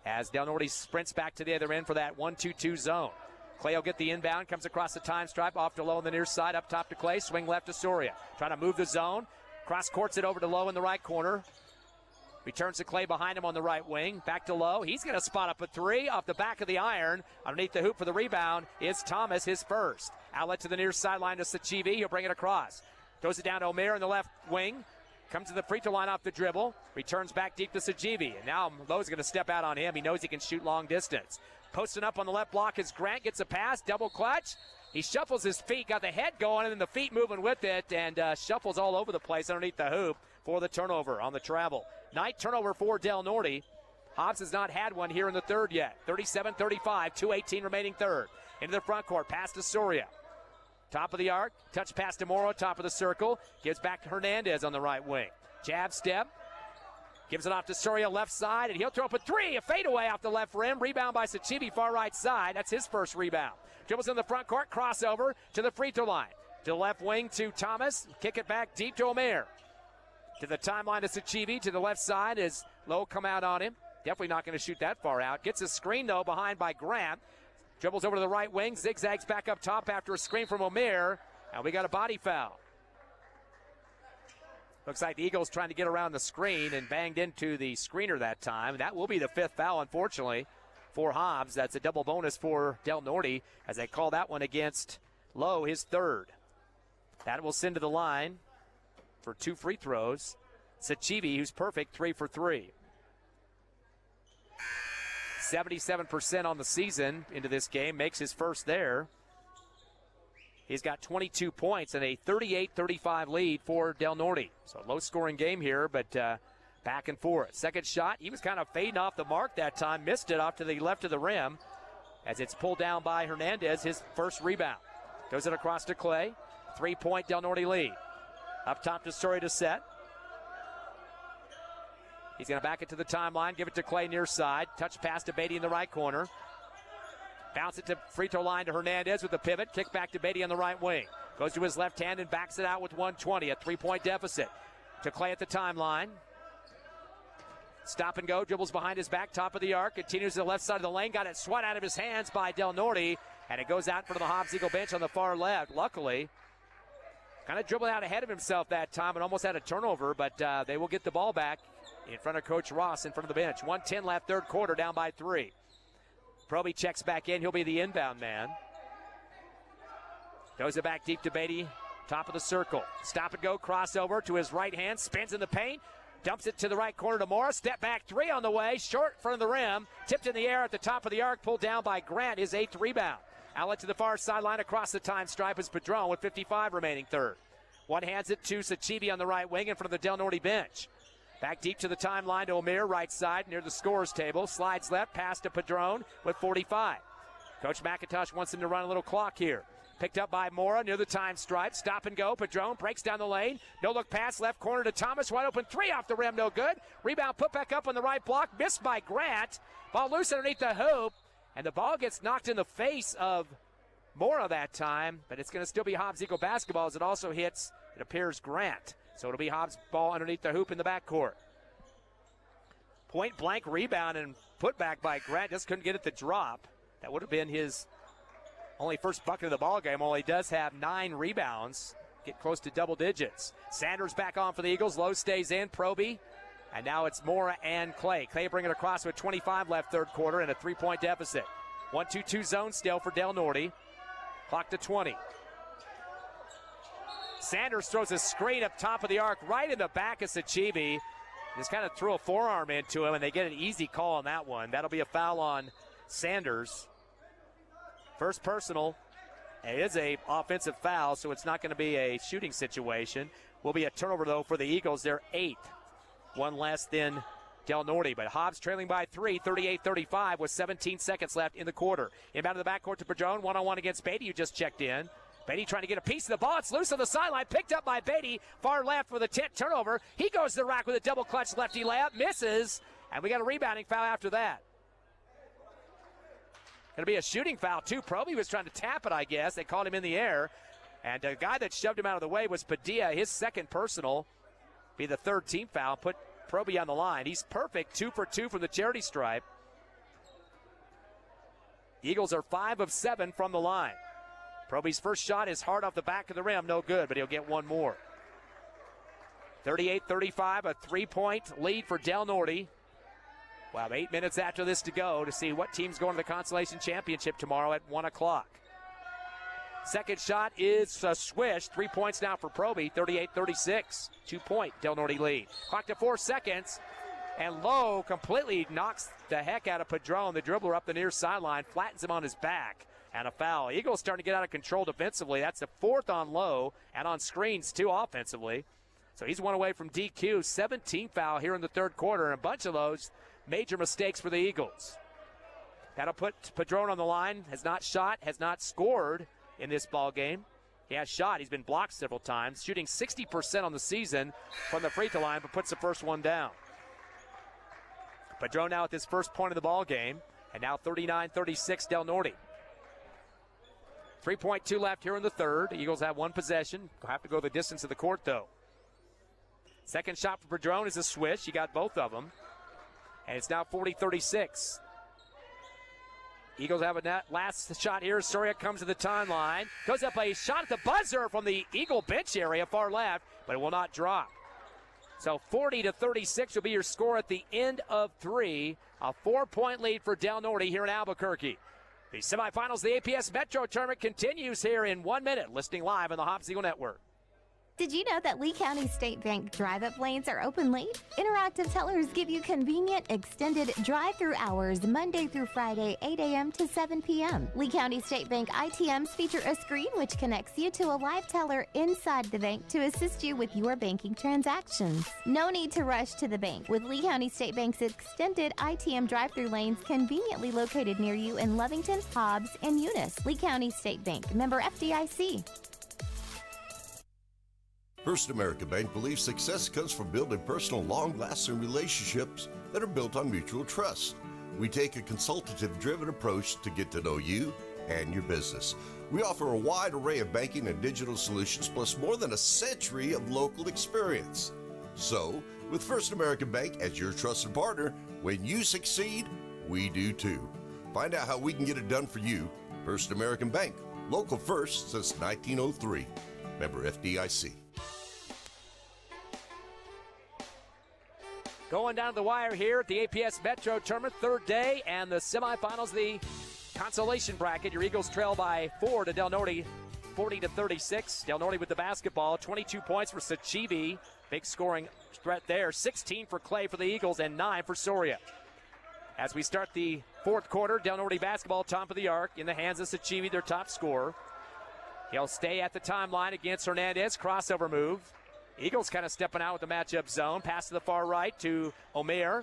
as Del Norte sprints back to the other end for that 1-2-2 zone. Clay will get the inbound, comes across the time stripe, off to Lowe on the near side, up top to Clay, swing left to Soria. Trying to move the zone, cross courts it over to Lowe in the right corner. Returns to Clay behind him on the right wing, back to Lowe. He's going to spot up a three off the back of the iron. Underneath the hoop for the rebound is Thomas, his first. Outlet to the near sideline to Sachivi, he'll bring it across. Throws it down to Omer in the left wing. Comes to the free throw line off the dribble. Returns back deep to Sajivi. And now Lowe's going to step out on him. He knows he can shoot long distance. Posting up on the left block as Grant gets a pass. Double clutch. He shuffles his feet. Got the head going and then the feet moving with it. And shuffles all over the place underneath the hoop for the turnover on the travel. Night turnover for Del Norte. Hobbs has not had one here in the third yet. 37-35. 2:18 remaining third. Into the front court. Pass to Soria. Top of the arc, touch pass to Morrow, top of the circle. Gives back to Hernandez on the right wing. Jab step. Gives it off to Soria left side, and he'll throw up a three. A fadeaway off the left rim. Rebound by Sachivi, far right side. That's his first rebound. Dribbles in the front court, crossover to the free throw line. To the left wing to Thomas. Kick it back deep to Omer. To the timeline to Sachivi. To the left side as Lowe come out on him. Definitely not going to shoot that far out. Gets a screen, though, behind by Grant. Dribbles over to the right wing, zigzags back up top after a screen from Omer, and we got a body foul. Looks like the Eagles trying to get around the screen and banged into the screener that time. That will be the fifth foul, unfortunately, for Hobbs. That's a double bonus for Del Norte as they call that one against Lowe, his third. That will send to the line for two free throws. Sachivi, who's perfect, 3 for 3. 77% on the season into this game, makes his first there. He's got 22 points and a 38-35 lead for Del Norte. So low-scoring game here, but back and forth. Second shot, he was kind of fading off the mark that time, missed it off to the left of the rim as it's pulled down by Hernandez, his first rebound. Goes it across to Clay. 3-point Del Norte lead. Up top to Soria to set. He's going to back it to the timeline, give it to Clay near side. Touch pass to Beatty in the right corner. Bounce it to free throw line to Hernandez with the pivot. Kick back to Beatty on the right wing. Goes to his left hand and backs it out with 1:20. A 3-point deficit. To Clay at the timeline. Stop and go. Dribbles behind his back. Top of the arc. Continues to the left side of the lane. Got it swat out of his hands by Del Norte. And it goes out in front of the Hobbs Eagle bench on the far left. Luckily, kind of dribbled out ahead of himself that time and almost had a turnover. But they will get the ball back in front of Coach Ross in front of the bench. 1:10 left, third quarter, down by 3. Proby checks back in. He'll be the inbound man. Goes it back deep to Beatty, top of the circle. Stop and go, crossover to his right hand, spins in the paint, dumps it to the right corner to Morris. Step back three on the way, short in front of the rim, tipped in the air at the top of the arc, pulled down by Grant, his 8th rebound. Outlet to the far sideline across the time stripe is Padron with 55 remaining third. One hands it to Sachivi on the right wing in front of the Del Norte bench. Back deep to the timeline to Omer, right side, near the scorer's table. Slides left, pass to Padron with 45. Coach McIntosh wants him to run a little clock here. Picked up by Mora near the time stripe. Stop and go. Padron breaks down the lane. No look pass, left corner to Thomas. Wide open three off the rim, no good. Rebound put back up on the right block. Missed by Grant. Ball loose underneath the hoop. And the ball gets knocked in the face of Mora that time. But it's going to still be Hobbs Eagle basketball as it also hits, it appears, Grant. So it'll be Hobbs ball underneath the hoop in the backcourt. Point blank rebound and put back by Grant. Just couldn't get it to drop. That would have been his only first bucket of the ball game. Only does have 9 rebounds. Get close to double digits. Sanders back on for the Eagles. Lowe stays in. Proby. And now it's Mora and Clay. Clay bringing it across with 25 left third quarter and a 3-point deficit. 1-2-2 zone still for Del Norte. Clock to 20. Sanders throws a screen up top of the arc right in the back of Sachivi. Just kind of threw a forearm into him, and they get an easy call on that one. That'll be a foul on Sanders. First personal. It is a offensive foul, so it's not going to be a shooting situation. Will be a turnover, though, for the Eagles. They're 8th. One less than Del Norte. But Hobbs trailing by 3, 38-35 with 17 seconds left in the quarter. Inbound to the backcourt to Padron. One-on-one against Beatty, who just checked in. Beatty trying to get a piece of the ball. It's loose on the sideline. Picked up by Beatty. Far left with a turnover. He goes to the rack with a double clutch lefty layup. Misses. And we got a rebounding foul after that. Going to be a shooting foul, too. Proby was trying to tap it, I guess. They called him in the air. And the guy that shoved him out of the way was Padilla. His second personal. Be the third team foul. Put Proby on the line. He's perfect. 2 for 2 from the charity stripe. Eagles are 5 of 7 from the line. Proby's first shot is hard off the back of the rim, no good, but he'll get one more. 38-35, a 3-point lead for Del Norte. We'll have 8 minutes after this to go to see what team's going to the Consolation Championship tomorrow at 1 o'clock. Second shot is a swish. 3 points now for Proby, 38-36. 2-point Del Norte lead. Clock to 4 seconds. And Lowe completely knocks the heck out of Padron, the dribbler up the near sideline, flattens him on his back, and a foul. Eagles starting to get out of control defensively. That's the 4th on Lowe, and on screens, 2 offensively. So he's 1 away from DQ. 17th foul here in the third quarter, and a bunch of those major mistakes for the Eagles. That'll put Padron on the line. Has not shot, has not scored in this ball game. He has shot. He's been blocked several times, shooting 60% on the season from the free throw line, but puts the first one down. Padron now at his first point of the ball game, and now 39-36 Del Norte. 3.2 left here in the third. The Eagles have 1 possession. They'll have to go the distance of the court, though. Second shot for Padron is a swish. He got both of them. And it's now 40-36. Eagles have a last shot here. Soria comes to the timeline. Goes up a shot at the buzzer from the Eagle bench area, far left, but it will not drop. So 40-36 will be your score at the end of 3. A 4-point lead for Del Norte here in Albuquerque. The semifinals of the APS Metro Tournament continues here in 1 minute. Listening live on the Hobbs Eagle Network. Did you know that Lee County State Bank drive-up lanes are open late? Interactive tellers give you convenient, extended drive-through hours Monday through Friday, 8 a.m. to 7 p.m. Lee County State Bank ITMs feature a screen which connects you to a live teller inside the bank to assist you with your banking transactions. No need to rush to the bank with Lee County State Bank's extended ITM drive-through lanes conveniently located near you in Lovington, Hobbs, and Eunice. Lee County State Bank, member FDIC. First American Bank believes success comes from building personal, long-lasting relationships that are built on mutual trust. We take a consultative-driven approach to get to know you and your business. We offer a wide array of banking and digital solutions, plus more than a century of local experience. So, with First American Bank as your trusted partner, when you succeed, we do too. Find out how we can get it done for you. First American Bank, local first since 1903. Member FDIC. Going down to the wire here at the APS Metro Tournament, third day, and the semifinals of the consolation bracket. Your Eagles trail by 4 to Del Norte, 40-36. Del Norte with the basketball, 22 points for Sachivi. Big scoring threat there. 16 for Clay for the Eagles and 9 for Soria. As we start the fourth quarter, Del Norte basketball top of the arc in the hands of Sachivi, their top scorer. He'll stay at the timeline against Hernandez. Crossover move. Eagles kind of stepping out with the matchup zone. Pass to the far right to Omer.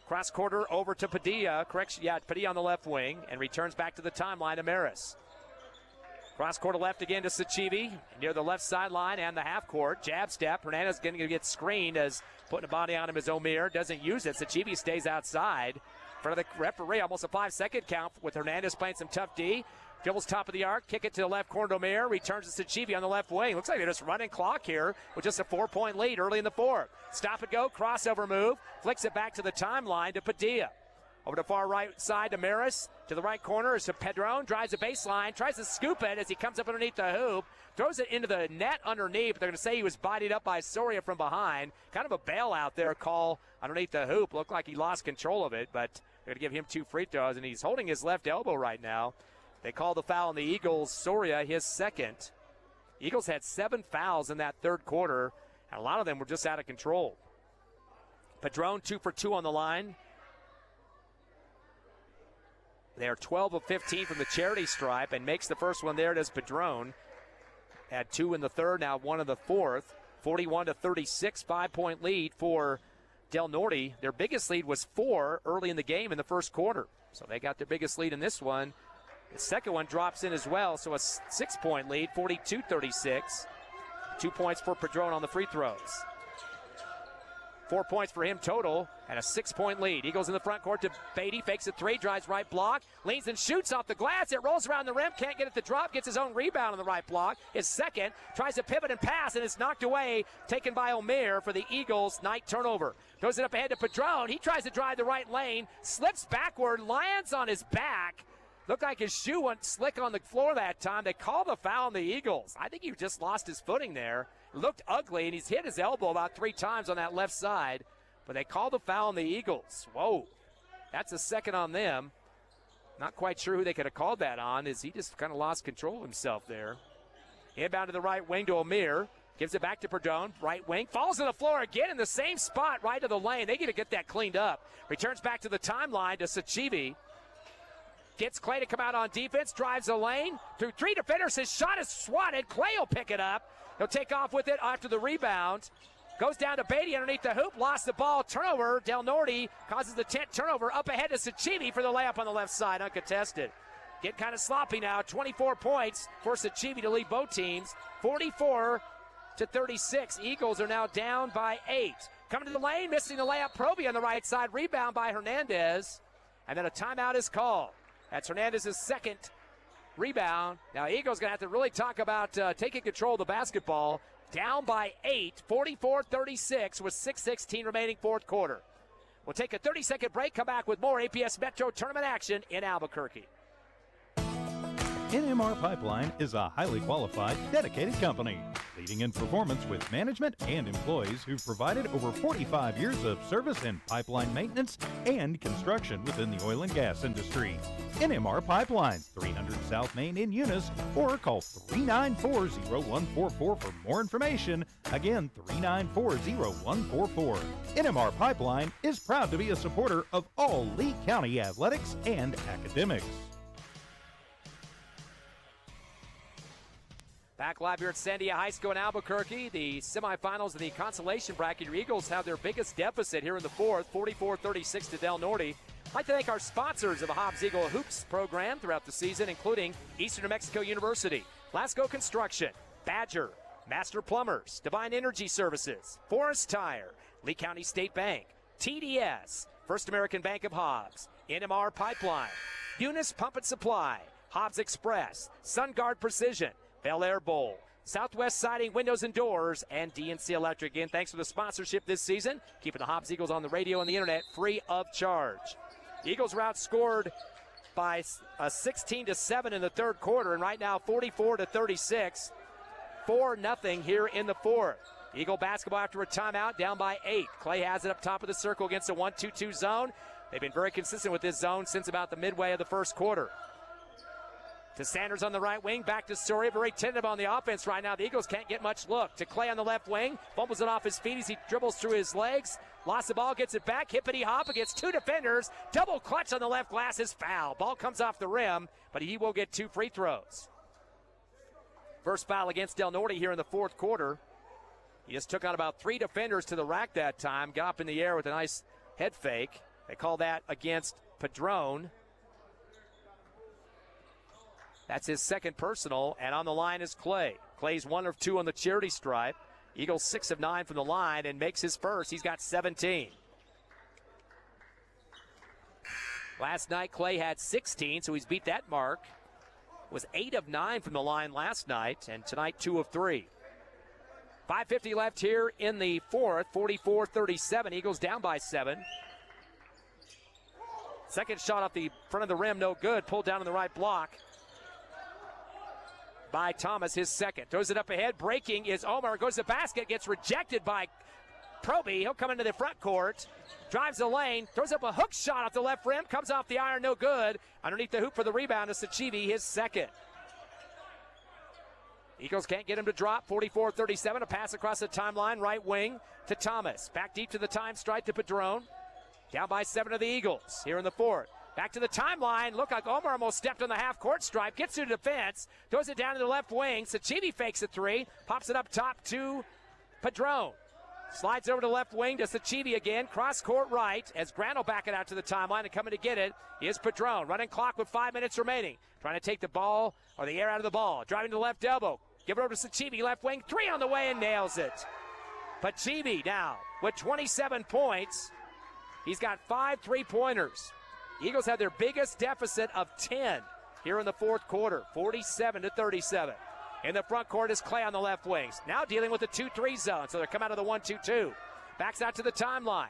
Cross quarter over to Padilla. Padilla on the left wing and returns back to the timeline to Maris. Cross quarter left again to Sachivi near the left sideline and the half court. Jab step. Hernandez going to get screened as putting a body on him as Omer. Doesn't use it. Sachivi stays outside. In front of the referee, almost a 5-second count with Hernandez playing some tough D. Dribbles top of the arc, kick it to the left corner to Omer, returns to Sachivi on the left wing. Looks like they're just running clock here with just a 4-point lead early in the fourth. Stop and go, crossover move, flicks it back to the timeline to Padilla. Over to far right side to Maris, to the right corner is to Padron, drives the baseline, tries to scoop it as he comes up underneath the hoop, throws it into the net underneath, but they're going to say he was bodied up by Soria from behind. Kind of a bailout there call underneath the hoop. Looked like he lost control of it, but they're going to give him 2 free throws, and he's holding his left elbow right now. They call the foul on the Eagles. Soria, his second. Eagles had 7 fouls in that third quarter, and a lot of them were just out of control. Padron 2 for 2 on the line. They are 12 of 15 from the charity stripe and makes the first one there. Does Padron. Had 2 in the third, now 1 in the fourth. 41-36, 5-point lead for Del Norte. Their biggest lead was 4 early in the game in the first quarter. So they got their biggest lead in this one. The second one drops in as well, so a 6-point lead, 42-36. 2 points for Padron on the free throws. 4 points for him total, and a 6-point lead. Eagles in the front court to Beatty, fakes a 3, drives right block, leans and shoots off the glass. It rolls around the rim, can't get it to drop, gets his own rebound on the right block. His second, tries to pivot and pass, and it's knocked away, taken by Omer for the Eagles' night turnover. Throws it up ahead to Padron. He tries to drive the right lane, slips backward, lands on his back. Looked like his shoe went slick on the floor that time. They called the foul on the Eagles. I think he just lost his footing there. It looked ugly, and he's hit his elbow about 3 times on that left side. But they called the foul on the Eagles. Whoa, that's a second on them. Not quite sure who they could have called that on, as he just kind of lost control of himself there. Inbound to the right wing to Amir. Gives it back to Perdone, right wing. Falls to the floor again in the same spot, right to the lane. They got to get that cleaned up. Returns back to the timeline to Sachivi. Gets Clay to come out on defense, drives the lane through 3 defenders. His shot is swatted. Clay will pick it up. He'll take off with it after the rebound. Goes down to Beatty underneath the hoop, lost the ball. Turnover. Del Norte causes the 10th turnover. Up ahead to Sachivi for the layup on the left side, uncontested. Getting kind of sloppy now. 24 points for Sachivi to lead both teams. 44-36. Eagles are now down by 8. Coming to the lane, missing the layup. Proby on the right side. Rebound by Hernandez. And then a timeout is called. That's Hernandez's second rebound. Now, Eagles going to have to really talk about taking control of the basketball. Down by 8, 44-36 with 6:16 remaining fourth quarter. We'll take a 30-second break, come back with more APS Metro tournament action in Albuquerque. NMR Pipeline is a highly qualified, dedicated company, leading in performance with management and employees who've provided over 45 years of service in pipeline maintenance and construction within the oil and gas industry. NMR Pipeline, 300 South Main in Eunice, or call 394-0144 for more information. Again, 394-0144. NMR Pipeline is proud to be a supporter of all Lee County athletics and academics. Back live here at Sandia High School in Albuquerque. The semifinals of the consolation bracket. Your Eagles have their biggest deficit here in the fourth, 44-36 to Del Norte. I'd like to thank our sponsors of the Hobbs Eagle Hoops program throughout the season, including Eastern New Mexico University, Lasco Construction, Badger, Master Plumbers, Divine Energy Services, Forest Tire, Lee County State Bank, TDS, First American Bank of Hobbs, NMR Pipeline, Eunice Pump and Supply, Hobbs Express, SunGuard Precision, Bel Air Bowl, Southwest Siding Windows and Doors, and DNC Electric. Again, thanks for the sponsorship this season, keeping the Hobbs Eagles on the radio and the internet free of charge. The Eagles were outscored by 16-7 in the third quarter, and right now 44-36, 4-0 here in the fourth. Eagle basketball after a timeout, down by 8. Clay has it up top of the circle against a 1-2-2 zone. They've been very consistent with this zone since about the midway of the first quarter. To Sanders on the right wing, back to Soria, very tentative on the offense right now. The Eagles can't get much look. To Clay on the left wing, fumbles it off his feet as he dribbles through his legs. Lost the ball, gets it back, hippity hop against 2 defenders. Double clutch on the left glass is foul. Ball comes off the rim, but he will get 2 free throws. First foul against Del Norte here in the fourth quarter. He just took out about 3 defenders to the rack that time. Got up in the air with a nice head fake. They call that against Padron. That's his second personal, and on the line is Clay. Clay's 1 of 2 on the charity stripe. Eagles 6 of 9 from the line and makes his first. He's got 17. Last night, Clay had 16, so he's beat that mark. Was 8 of 9 from the line last night, and tonight 2 of 3. 5:50 left here in the fourth, 44-37. Eagles down by 7. Second shot off the front of the rim, no good. Pulled down on the right block by Thomas, his second. Throws it up ahead. Breaking is Omar. Goes to the basket. Gets rejected by Proby. He'll come into the front court. Drives the lane. Throws up a hook shot off the left rim. Comes off the iron. No good. Underneath the hoop for the rebound is Sachivi, his second. Eagles can't get him to drop. 44-37. A pass across the timeline. Right wing to Thomas. Back deep to the time strike to Padron. Down by 7 of the Eagles here in the fourth. Back to the timeline. Look like Omar almost stepped on the half-court stripe. Gets to the defense. Throws it down to the left wing. Sachivi fakes a 3. Pops it up top to Padron. Slides over to the left wing to Sachivi again. Cross-court right as Grant will back it out to the timeline. And coming to get it is Padron. Running clock with 5 minutes remaining. Trying to take the ball or the air out of the ball. Driving to the left elbow. Give it over to Sachivi. Left wing. 3 on the way and nails it. Sachivi now with 27 points. He's got 5 3-pointers. Eagles have their biggest deficit of 10 here in the fourth quarter, 47-37. In the front court is Clay on the left wings. Now dealing with the 2-3 zone, so they're coming out of the 1-2-2. Backs out to the timeline.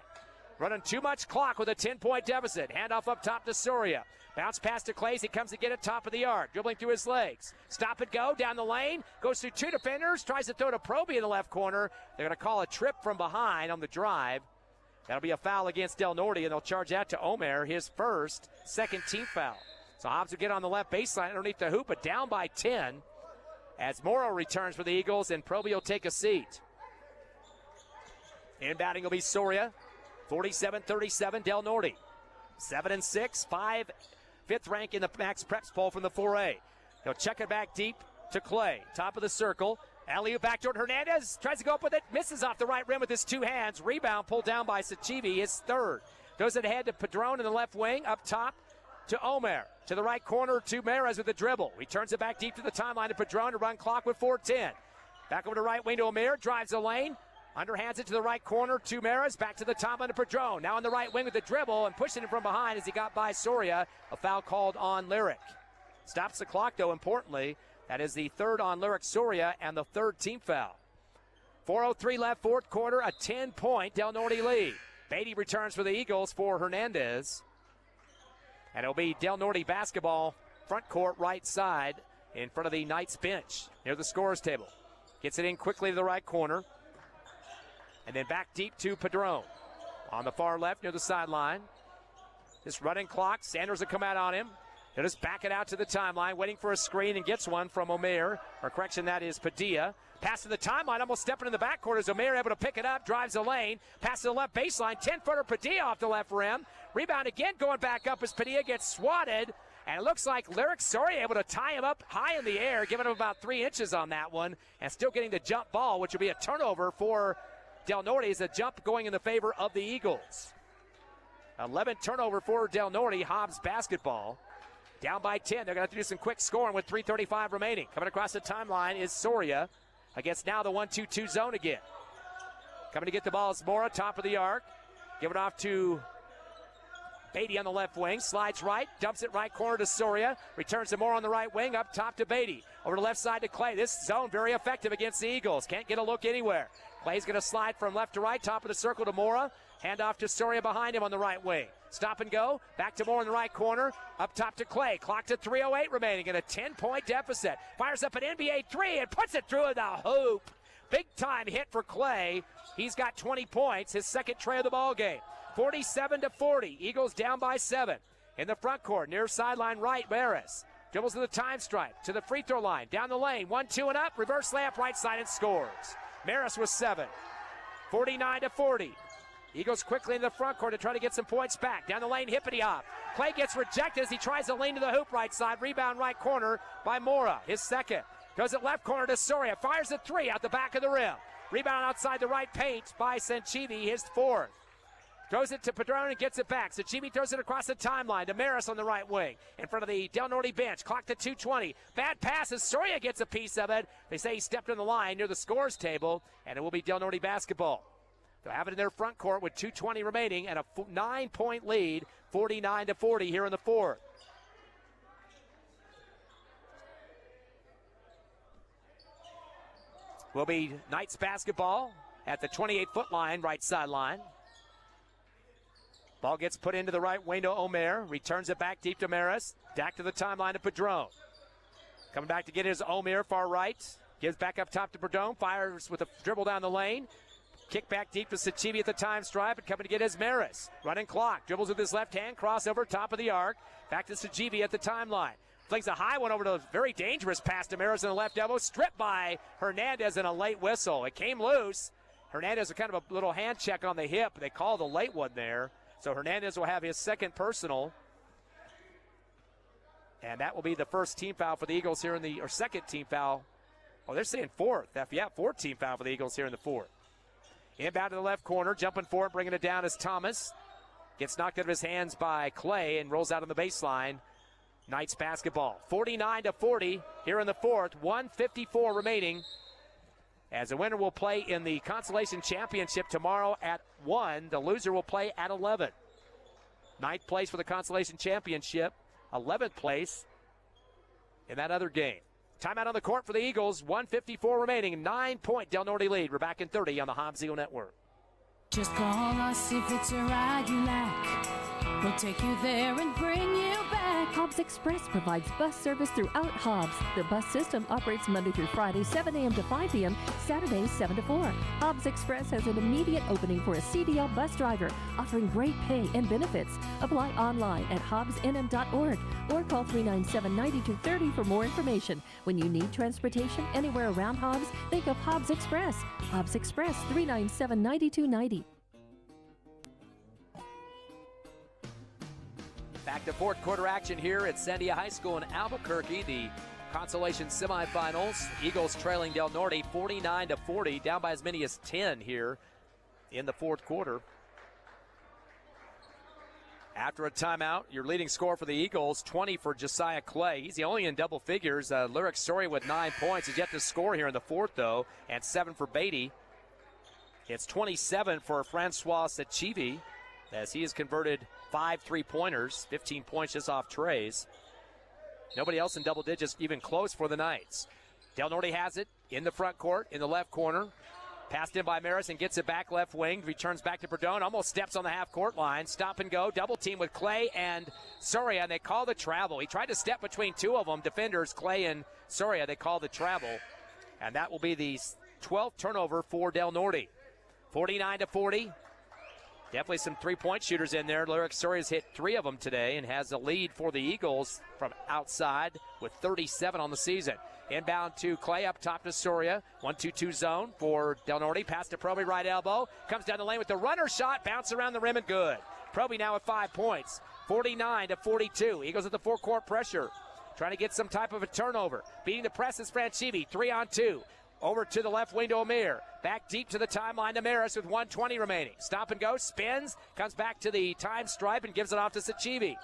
running too much clock with a 10-point deficit. Handoff up top to Soria. Bounce pass to Clays. He comes to get it top of the arc. Dribbling through his legs. Stop and go down the lane. Goes through two defenders. Tries to throw to Proby in the left corner. They're going to call a trip from behind on the drive. That'll be a foul against Del Norte, and they'll charge that to Omer, his first, second team foul. So Hobbs will get on the left baseline underneath the hoop, but down by 10 as Morrow returns for the Eagles, and Proby will take a seat. Inbounding will be Soria. 47-37, Del Norte. 7-6, fifth rank in the Max Preps poll from the 4A. He'll check it back deep to Clay. Top of the circle. Alley-oop back toward Hernandez. Tries to go up with it. Misses off the right rim with his two hands. Rebound pulled down by Sachivi, his third. Throws it ahead to Padron in the left wing. Up top to Omer. To the right corner to Mares with the dribble. He turns it back deep to the timeline to Padron to run clock with 4:10. Back over to right wing to Omer. Drives the lane. Underhands it to the right corner to Mares. Back to the timeline to Padron. Now on the right wing with the dribble and pushing it from behind as he got by Soria. A foul called on Lyric. Stops the clock, though, importantly. That is the third on Lyric Soria and the third team foul. 4:03 left, fourth quarter, a 10-point Del Norte lead. Beatty returns for the Eagles for Hernandez. And it'll be Del Norte basketball, front court, right side, in front of the Knights bench near the scorer's table. Gets it in quickly to the right corner. And then back deep to Padron. On the far left near the sideline. This running clock, Sanders will come out on him. He'll just back it out to the timeline, waiting for a screen, and gets one from Omer. Or correction, that is Padilla. Pass to the timeline, almost stepping in the backcourt as Omer able to pick it up, drives the lane. Pass to the left baseline, 10-footer Padilla off the left rim. Rebound again going back up as Padilla gets swatted. And it looks like Lyric Soria able to tie him up high in the air, giving him about 3 inches on that one. And still getting the jump ball, which will be a turnover for Del Norte. Is a jump going in the favor of the Eagles. 11 turnover for Del Norte, Hobbs basketball. Down by 10. They're going to have to do some quick scoring with 3:35 remaining. Coming across the timeline is Soria against now the 1-2-2 zone again. Coming to get the ball is Mora, top of the arc. Give it off to Beatty on the left wing. Slides right, dumps it right corner to Soria. Returns to Mora on the right wing, up top to Beatty. Over the left side to Clay. This zone very effective against the Eagles. Can't get a look anywhere. Clay's going to slide from left to right, top of the circle to Mora. Hand off to Soria behind him on the right wing. Stop and go. Back to Moore in the right corner. Up top to Clay. Clock to 3:08 remaining in a 10-point deficit. Fires up an NBA three and puts it through the hoop. Big time hit for Clay. He's got 20 points, his second tray of the ball game. 47-40. Eagles down by 7. In the front court, near sideline right, Maris. Dribbles to the time stripe, to the free throw line. Down the lane, 1-2 and up. Reverse layup right side and scores. Maris with 7. 49-40. Eagles quickly in the front court to try to get some points back. Down the lane, hippity hop. Clay gets rejected as he tries to lane to the hoop right side. Rebound right corner by Mora, his second. Goes at left corner to Soria. Fires a three out the back of the rim. Rebound outside the right paint by Sanchivi, his fourth. Throws it to Padron and gets it back. Sanchivi throws it across the timeline to Maris on the right wing. In front of the Del Norte bench. Clock to 2:20. Bad pass as Soria gets a piece of it. They say he stepped on the line near the scores table, and it will be Del Norte basketball. They'll have it in their front court with 2:20 remaining and a 9-point lead, 49-40 here in the fourth. Will be Knights basketball at the 28-foot line, right sideline. Ball gets put into the right wing to Omer. Returns it back deep to Maris. Back to the timeline to Padron. Coming back to get his Omer, far right. Gives back up top to Padron. Fires with a dribble down the lane. Kick back deep to Sachivi at the time stripe, and coming to get his Maris. Running clock. Dribbles with his left hand. Crossover, top of the arc. Back to Sachivi at the timeline. Flings a high one over to a very dangerous pass to Maris in the left elbow. Stripped by Hernandez and a late whistle. It came loose. Hernandez with kind of a little hand check on the hip. They called a late one there. So Hernandez will have his second personal. And that will be the first team foul for the Eagles here in the, or second team foul. Oh, they're saying fourth. Yeah, fourth team foul for the Eagles here in the fourth. Inbound to the left corner, jumping for it, bringing it down is Thomas. Gets knocked out of his hands by Clay and rolls out on the baseline. Knights basketball. 49-40 here in the fourth. 1:54 remaining. As the winner will play in the Consolation Championship tomorrow at 1. The loser will play at 11. 9th place for the Consolation Championship. 11th place in that other game. Timeout on the court for the Eagles. 1:54 remaining. 9-point Del Norte lead. We're back in 30 on the Hobbs Eagle Network. Just call us if it's a ride you like. We'll take you there and bring you back. Hobbs Express provides bus service throughout Hobbs. The bus system operates Monday through Friday, 7 a.m. to 5 p.m., Saturdays, 7 to 4. Hobbs Express has an immediate opening for a CDL bus driver, offering great pay and benefits. Apply online at hobbsnm.org or call 397-9230 for more information. When you need transportation anywhere around Hobbs, think of Hobbs Express. Hobbs Express, 397-9290. Back to fourth quarter action here at Sandia High School in Albuquerque. The consolation semifinals. Eagles trailing Del Norte 49-40, down by as many as 10 here in the fourth quarter. After a timeout, your leading scorer for the Eagles, 20 for Josiah Clay. He's the only in double figures. Lyric Story with 9 points. He's yet to score here in the fourth, though, and 7 for Beatty. It's 27 for Francois Sachivi, as he has converted 5 3-pointers, 15 points just off trays. Nobody else in double digits even close for the Knights. Del Norte has it in the front court, in the left corner. Passed in by Maris and gets it back left wing. Returns back to Perdone, almost steps on the half-court line. Stop and go, double team with Clay and Soria, and they call the travel. He tried to step between two of them, defenders, Clay and Soria. They call the travel, and that will be the 12th turnover for Del Norte. 49-40. Definitely some three-point shooters in there. Lyric Soria's hit 3 of them today and has the lead for the Eagles from outside with 37 on the season. Inbound to Clay, up top to Soria. 1-2-2 zone for Del Norte. Pass to Proby, right elbow. Comes down the lane with the runner shot. Bounce around the rim and good. Proby now with 5 points. 49-42. Eagles at the four-court pressure. Trying to get some type of a turnover. Beating the press is Franchivi. 3-on-2. Over to the left wing to Omer. Back deep to the timeline to Maris with 1:20 remaining. Stop and go, spins, comes back to the time stripe and gives it off to Sachivi.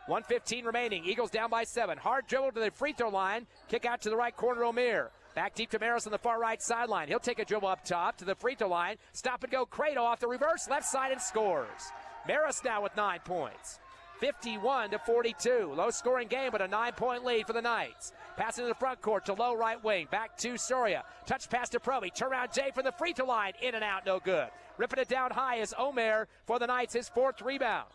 1:15 remaining. Eagles down by 7. Hard dribble to the free throw line. Kick out to the right corner, Omer. Back deep to Maris on the far right sideline. He'll take a dribble up top to the free throw line. Stop and go, Credo off the reverse left side and scores. Maris now with 9 points. 51-42. Low scoring game, but a 9-point lead for the Knights. Passing to the front court to low right wing. Back to Soria. Touch pass to Proby. Turnaround Jay from the free throw line. In and out, no good. Ripping it down high is Omer for the Knights, his 4th rebound.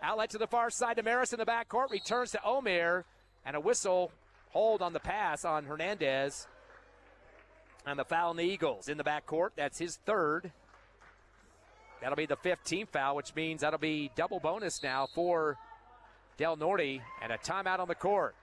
Outlet to the far side to Maris in the backcourt. Returns to Omer. And a whistle hold on the pass on Hernandez. And the foul on the Eagles in the backcourt. That's his 3rd. That'll be the 5th team foul, which means that'll be double bonus now for Del Norte, and a timeout on the court.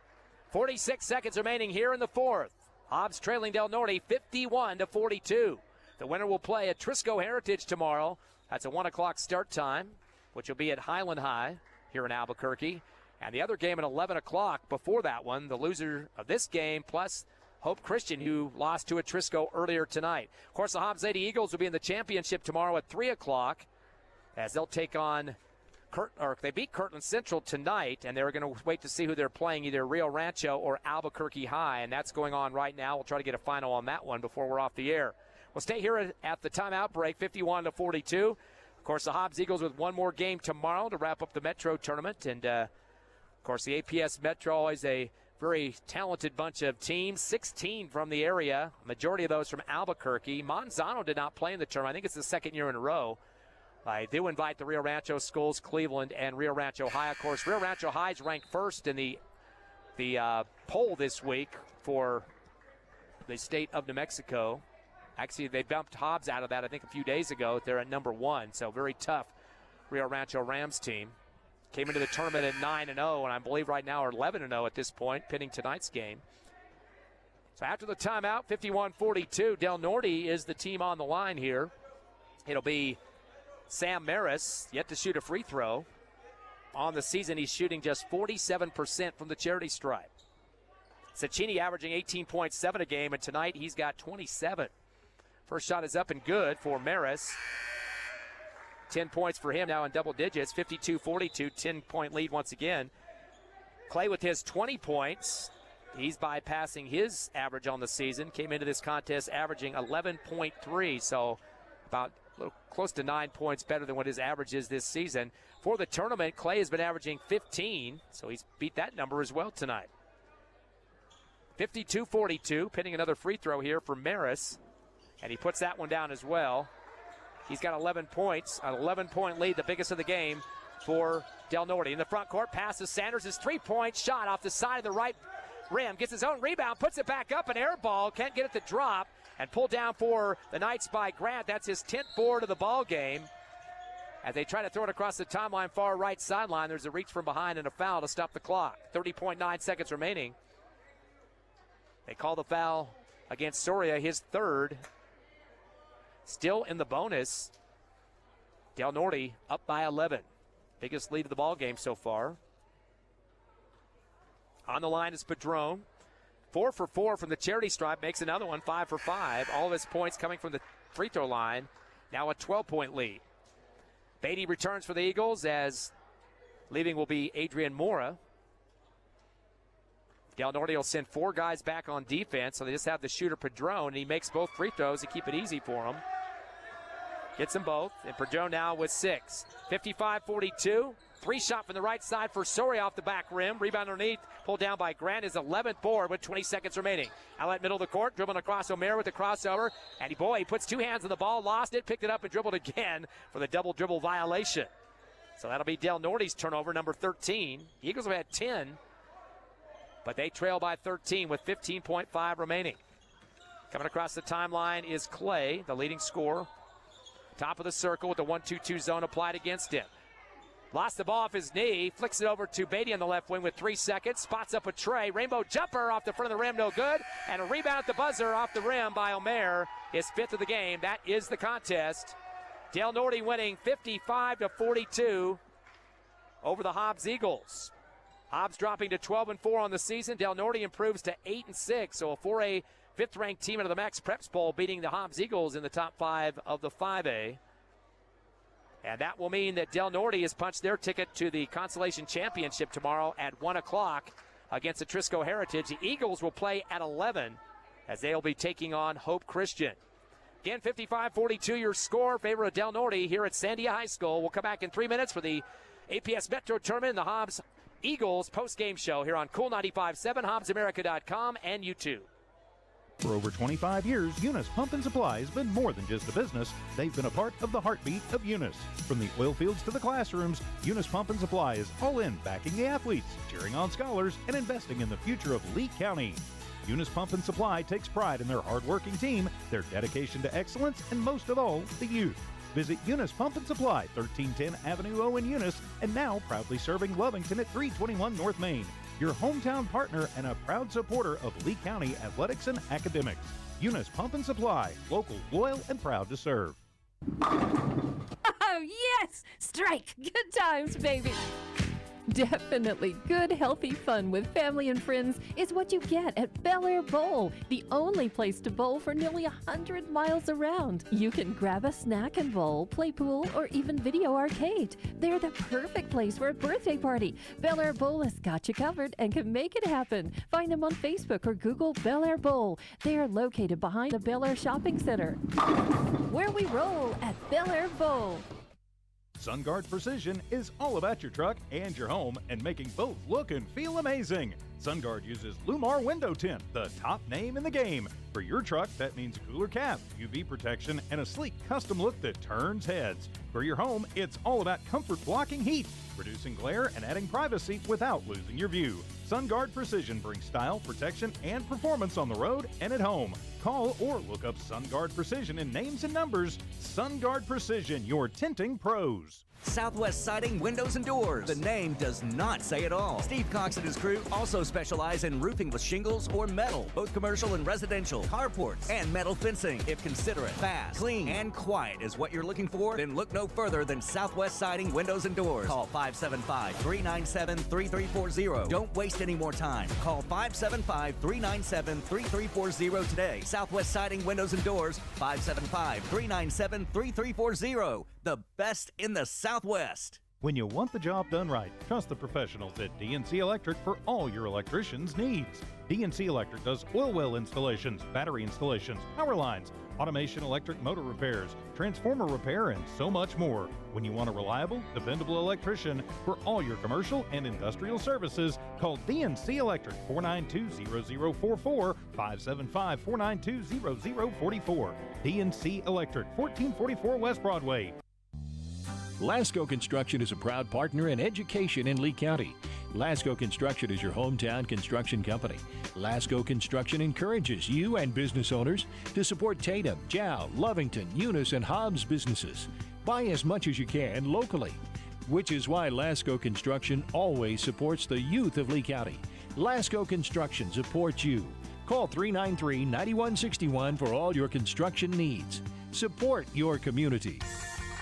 46 seconds remaining here in the 4th. Hobbs trailing Del Norte 51-42. The winner will play at Trisco Heritage tomorrow. That's a 1 o'clock start time, which will be at Highland High here in Albuquerque. And the other game at 11 o'clock before that one, the loser of this game plus Hope Christian, who lost to Atrisco earlier tonight. Of course, the Hobbs Lady Eagles will be in the championship tomorrow at 3 o'clock as they'll take on they beat Kirtland Central tonight, and they're going to wait to see who they're playing, either Rio Rancho or Albuquerque High, and that's going on right now. We'll try to get a final on that one before we're off the air. We'll stay here at the timeout break, 51-42. Of course, the Hobbs Eagles with one more game tomorrow to wrap up the Metro tournament, and of course, the APS Metro, always a very talented bunch of teams, 16 from the area, majority of those from Albuquerque. Monzano did not play in the tournament. I think it's the 2nd year in a row. I do invite the Rio Rancho schools, Cleveland and Rio Rancho High. Of course, Rio Rancho High is ranked 1st in the poll this week for the state of New Mexico. Actually, they bumped Hobbs out of that, I think, a few days ago. They're at number 1, so very tough Rio Rancho Rams team. Came into the tournament at 9-0, and I believe right now are 11-0 at this point, pinning tonight's game. So after the timeout, 51-42, Del Norte is the team on the line here. It'll be Sam Maris, yet to shoot a free throw. On the season, he's shooting just 47% from the charity stripe. Cecchini averaging 18.7 a game, and tonight he's got 27. First shot is up and good for Maris. 10 points for him now in double digits, 52-42, 10-point lead once again. Clay with his 20 points. He's bypassing his average on the season. Came into this contest averaging 11.3, so about a little close to 9 points better than what his average is this season. For the tournament, Clay has been averaging 15, so he's beat that number as well tonight. 52-42, pinning another free throw here for Maris, and he puts that one down as well. He's got 11 points, an 11-point lead, the biggest of the game for Del Norte. In the front court, passes Sanders, his three-point shot off the side of the right rim. Gets his own rebound, puts it back up, an air ball. Can't get it to drop. And pulled down for the Knights by Grant. That's his 10th board of the ball game. As they try to throw it across the timeline, far right sideline, there's a reach from behind and a foul to stop the clock. 30.9 seconds remaining. They call the foul against Soria, his third. Still in the bonus. Del Norte up by 11. Biggest lead of the ball game so far. On the line is Padron. 4 for 4 from the charity stripe, makes another one, 5 for 5. All of his points coming from the free throw line. Now a 12-point lead. Beatty returns for the Eagles, as leaving will be Adrian Mora. Del Norte will send 4 guys back on defense, so they just have the shooter Padron, and he makes both free throws to keep it easy for him. Gets them both, and Padron now with 6. 55-42. 3-shot from the right side for Soria off the back rim. Rebound underneath, pulled down by Grant, his 11th board with 20 seconds remaining. Outlet middle of the court, dribbling across Omer with the crossover. And he puts 2 hands on the ball, lost it, picked it up, and dribbled again for the double dribble violation. So that'll be Del Norte's turnover, number 13. The Eagles have had 10, but they trail by 13 with 15.5 remaining. Coming across the timeline is Clay, the leading scorer. Top of the circle with the 1-2-2 zone applied against him. Lost the ball off his knee, flicks it over to Beatty on the left wing with 3 seconds. Spots up a Trey. Rainbow jumper off the front of the rim, no good. And a rebound at the buzzer off the rim by Omer, his 5th of the game. That is the contest. Del Norte winning 55-42 over the Hobbs Eagles. Hobbs dropping to 12-4 on the season. Del Norte improves to 8-6, so a 4A 5th-ranked team out of the Max Preps Bowl, beating the Hobbs Eagles in the top 5 of the 5A. And that will mean that Del Norte has punched their ticket to the Consolation Championship tomorrow at 1 o'clock against the Trisco Heritage. The Eagles will play at 11 as they'll be taking on Hope Christian. Again, 55-42 your score, favor of Del Norte here at Sandia High School. We'll come back in 3 minutes for the APS Metro Tournament and the Hobbs Eagles post-game show here on Cool 95.7, HobbsAmerica.com, and YouTube. For over 25 years, Eunice Pump and Supply has been more than just a business. They've been a part of the heartbeat of Eunice. From the oil fields to the classrooms, Eunice Pump and Supply is all in backing the athletes, cheering on scholars, and investing in the future of Lee County. Eunice Pump and Supply takes pride in their hard-working team, their dedication to excellence, and most of all, the youth. Visit Eunice Pump and Supply, 1310 Avenue O in Eunice, and now proudly serving Lovington at 321 North Main. Your hometown partner and a proud supporter of Lee County athletics and academics. Eunice Pump and Supply, local, loyal, and proud to serve. Oh, yes! Strike! Good times, baby! Definitely good, healthy fun with family and friends is what you get at Bel Air Bowl, the only place to bowl for nearly 100 miles around. You can grab a snack and bowl, play pool, or even video arcade. They're the perfect place for a birthday party. Bel Air Bowl has got you covered and can make it happen. Find them on Facebook or Google Bel Air Bowl. They are located behind the Bel Air Shopping Center. Where we roll at Bel Air Bowl. SunGuard Precision is all about your truck and your home and making both look and feel amazing. SunGuard uses Lumar Window Tint, the top name in the game. For your truck, that means a cooler cap, UV protection, and a sleek custom look that turns heads. For your home, it's all about comfort blocking heat, reducing glare, and adding privacy without losing your view. SunGuard Precision brings style, protection, and performance on the road and at home. Call or look up SunGuard Precision in names and numbers. SunGuard Precision, your tinting pros. Southwest Siding Windows and Doors. The name does not say it all. Steve Cox and his crew also specialize in roofing with shingles or metal, both commercial and residential, carports, and metal fencing. If considerate, fast, clean, and quiet is what you're looking for, then look no further than Southwest Siding Windows and Doors. Call 575-397-3340. Don't waste any more time. Call 575-397-3340 today. Southwest Siding Windows and Doors, 575-397-3340. The best in the Southwest. When you want the job done right, trust the professionals at DNC Electric for all your electrician's needs. DNC Electric does oil well installations, battery installations, power lines, automation, electric motor repairs, transformer repair, and so much more. When you want a reliable, dependable electrician for all your commercial and industrial services, call DNC Electric 492-0044, 575-492-0044. DNC Electric, 1444 West Broadway. Lasco Construction is a proud partner in education in Lee County. Lasco Construction is your hometown construction company. Lasco Construction encourages you and business owners to support Tatum, Jow, Lovington, Eunice, and Hobbs businesses. Buy as much as you can locally, which is why Lasco Construction always supports the youth of Lee County. Lasco Construction supports you. Call 393-9161 for all your construction needs. Support your community.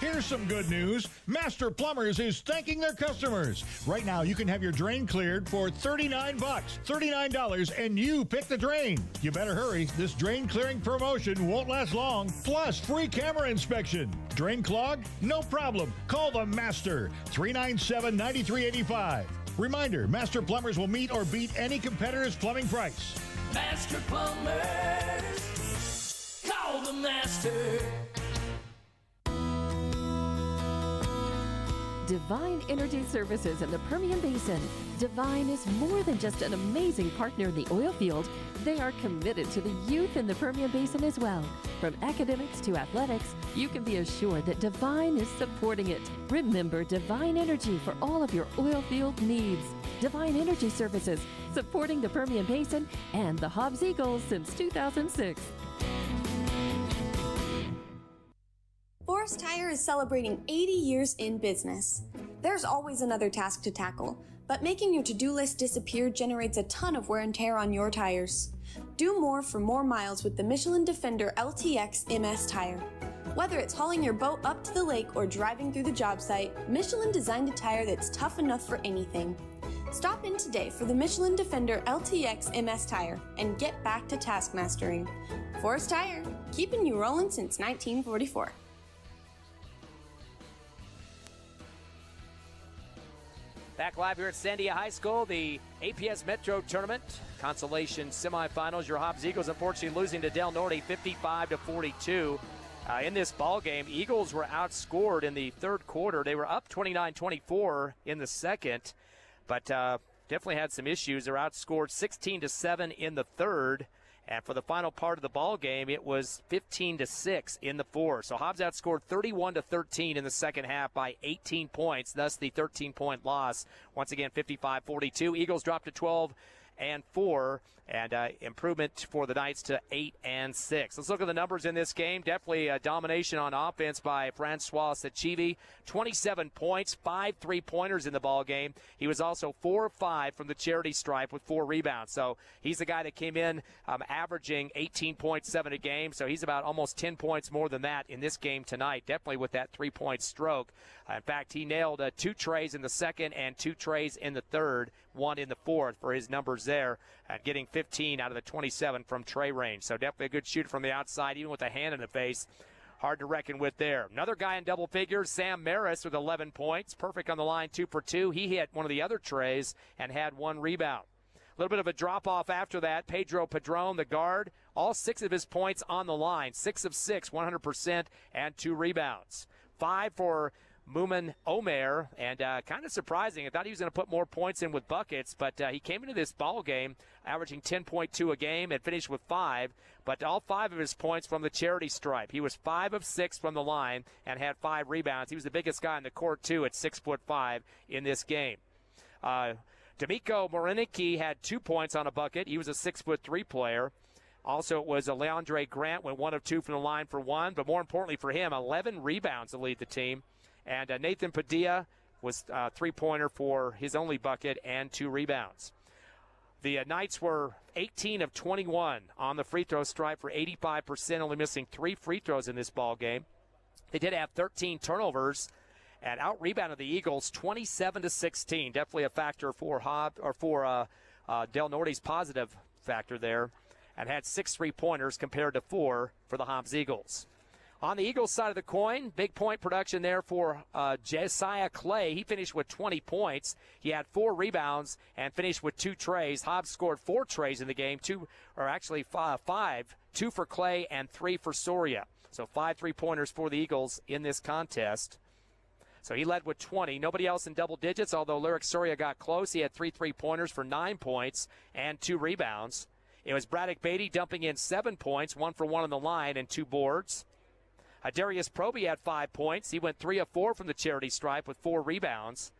Here's some good news. Master Plumbers is thanking their customers. Right now, you can have your drain cleared for $39. $39, and you pick the drain. You better hurry. This drain clearing promotion won't last long. Plus, free camera inspection. Drain clogged? No problem. Call the Master. 397-9385. Reminder, Master Plumbers will meet or beat any competitor's plumbing price. Master Plumbers, call the Master. Divine Energy Services in the Permian Basin. Divine is more than just an amazing partner in the oil field. They are committed to the youth in the Permian Basin as well. From academics to athletics, you can be assured that Divine is supporting it. Remember Divine Energy for all of your oil field needs. Divine Energy Services, supporting the Permian Basin and the Hobbs Eagles since 2006. Forest Tire is celebrating 80 years in business. There's always another task to tackle, but making your to-do list disappear generates a ton of wear and tear on your tires. Do more for more miles with the Michelin Defender LTX MS tire. Whether it's hauling your boat up to the lake or driving through the job site, Michelin designed a tire that's tough enough for anything. Stop in today for the Michelin Defender LTX MS tire and get back to task mastering. Forest Tire, keeping you rolling since 1944. Back live here at Sandia High School, the APS Metro Tournament Consolation Semifinals. Your Hobbs Eagles unfortunately losing to Del Norte 55-42. In this ball game, Eagles were outscored in the third quarter. They were up 29-24 in the second, but definitely had some issues. They were outscored 16-7 in the third. And for the final part of the ball game, it was 15-6 in the fourth. So Hobbs outscored 31-13 in the second half by 18 points, thus the 13-point loss. Once again, 55-42. Eagles dropped to 12-4, and improvement for the Knights to 8-6. Let's look at the numbers in this game. Definitely a domination on offense by Francois Sachivi. 27 points, 5 3-pointers in the ball game. He was also 4 of 5 from the charity stripe with 4 rebounds. So he's the guy that came in averaging 18.7 a game. So he's about almost 10 points more than that in this game tonight. Definitely with that 3-point stroke. In fact, he nailed 2 trays in the second and 2 trays in the third, 1 in the fourth for his numbers there, and getting 15 out of the 27 from tray range. So definitely a good shooter from the outside, even with a hand in the face. Hard to reckon with there. Another guy in double figures, Sam Maris with 11 points. Perfect on the line, 2 for 2. He hit one of the other trays and had 1 rebound. A little bit of a drop-off after that. Pedro Padron, the guard, all 6 of his points on the line. 6 of 6, 100%, and 2 rebounds. 5 for Mumin Omer, and kind of surprising. I thought he was going to put more points in with buckets, but he came into this ball game averaging 10.2 a game and finished with 5, but all 5 of his points from the charity stripe. He was 5 of 6 from the line and had 5 rebounds. He was the biggest guy in the court, too, at 6'5" in this game. D'Amico Marinicki had 2 points on a bucket. He was a 6'3" player. Also, it was Leandre Grant, went 1 of 2 from the line for 1, but more importantly for him, 11 rebounds to lead the team. And Nathan Padilla was a 3-pointer for his only bucket and 2 rebounds. The Knights were 18 of 21 on the free throw stripe for 85%, only missing 3 free throws in this ball game. They did have 13 turnovers and out-rebounded the Eagles 27-16. Definitely a factor for Del Norte's positive factor there, and had 6 3-pointers compared to 4 for the Hobbs Eagles. On the Eagles side of the coin, big point production there for Josiah Clay. He finished with 20 points. He had 4 rebounds and finished with 2 trays. Hobbs scored 4 trays in the game, 5, 2 for Clay and 3 for Soria. So 5 3-pointers for the Eagles in this contest. So he led with 20. Nobody else in double digits, although Lyric Soria got close. He had 3 3-pointers for 9 points and 2 rebounds. It was Braddock Beatty dumping in 7 points, 1 for 1 on the line and 2 boards. Darius Proby had 5 points. He went 3 of 4 from the charity stripe with 4 rebounds.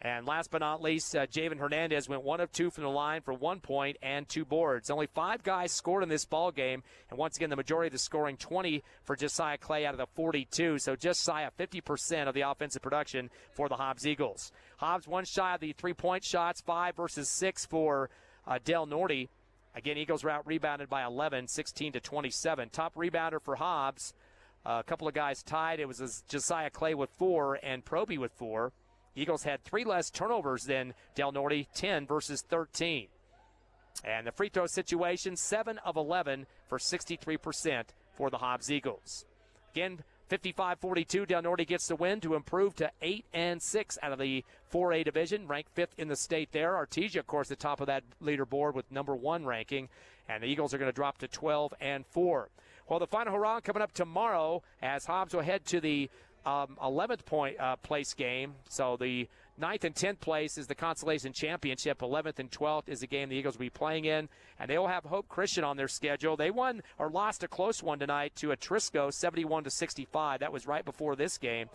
And last but not least, Javen Hernandez went 1 of 2 from the line for 1 point and 2 boards. Only 5 guys scored in this ball game, and once again, the majority of the scoring, 20 for Josiah Clay out of the 42. So just shy of 50% of the offensive production for the Hobbs Eagles. Hobbs 1 shy of the 3-point shots, 5 versus 6 for Del Norte. Again, Eagles were out rebounded by 11, 16-27. Top rebounder for Hobbs. A couple of guys tied. It was Josiah Clay with 4 and Proby with 4. Eagles had 3 less turnovers than Del Norte, 10 versus 13. And the free throw situation, 7 of 11 for 63% for the Hobbs Eagles. Again, 55-42, Del Norte gets the win to improve to 8-6 out of the 4A division, ranked 5th in the state there. Artesia, of course, the top of that leaderboard with number 1 ranking. And the Eagles are going to drop to 12-4. Well, the final hurrah coming up tomorrow as Hobbs will head to the 11th place game. So the 9th and 10th place is the Consolation Championship. 11th and 12th is the game the Eagles will be playing in. And they will have Hope Christian on their schedule. They won or lost a close one tonight to Atrisco, 71-65. That was right before this game.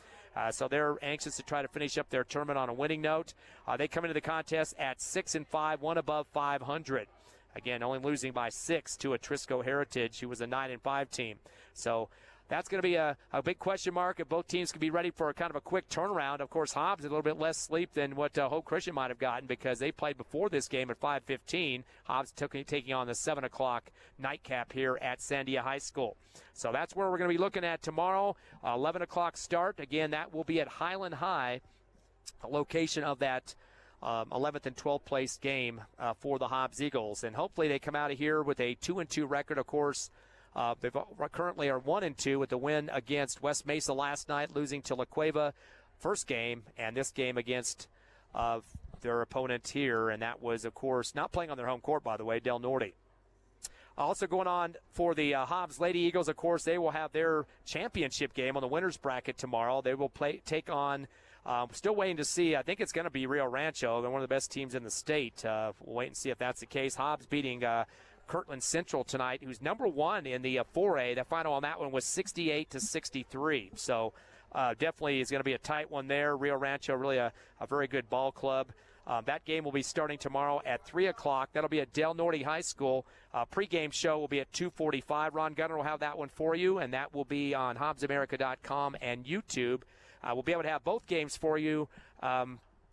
So they're anxious to try to finish up their tournament on a winning note. They come into the contest at 6-5, 1 above 500. Again, only losing by 6 to Atrisco Heritage, who was a 9-5 team. So that's going to be a big question mark if both teams can be ready for a kind of a quick turnaround. Of course, Hobbs a little bit less sleep than what Hope Christian might have gotten because they played before this game at 5:15. Hobbs taking on the 7 o'clock nightcap here at Sandia High School. So that's where we're going to be looking at tomorrow. 11 o'clock start. Again, that will be at Highland High, the location of that 11th and 12th place game for the Hobbs Eagles. And hopefully they come out of here with a 2-2 record. Of course, they currently are 1-2 with the win against West Mesa last night, losing to La Cueva first game, and this game against their opponent here. And that was, of course, not playing on their home court, by the way, Del Norte. Also going on for the Hobbs Lady Eagles, of course, they will have their championship game on the winner's bracket tomorrow. They will take on still waiting to see. I think it's going to be Rio Rancho. They're one of the best teams in the state. We'll wait and see if that's the case. Hobbs beating Kirtland Central tonight, who's number 1 in the 4A. The final on that one was 68-63. So definitely is going to be a tight one there. Rio Rancho, really a very good ball club. That game will be starting tomorrow at 3 o'clock. That'll be at Del Norte High School. Pregame show will be at 2:45. Ron Gunner will have that one for you, and that will be on HobbsAmerica.com and YouTube. We'll be able to have both games for you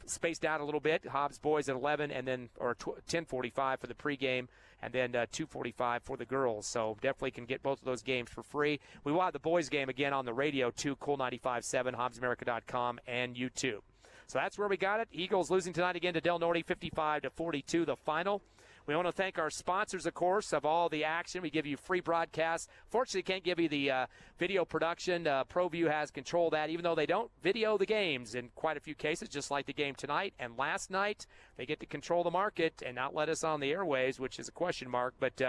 spaced out a little bit. Hobbs boys at 11 and then 10:45 for the pregame, and then 2:45 for the girls. So definitely can get both of those games for free. We will have the boys game again on the radio too, Cool 95.7, HobbsAmerica.com, and YouTube. So that's where we got it. Eagles losing tonight again to Del Norte, 55-42, the final. We want to thank our sponsors, of course, of all the action. We give you free broadcasts. Fortunately, can't give you the video production. ProView has control of that, even though they don't video the games in quite a few cases, just like the game tonight and last night. They get to control the market and not let us on the airwaves, which is a question mark. But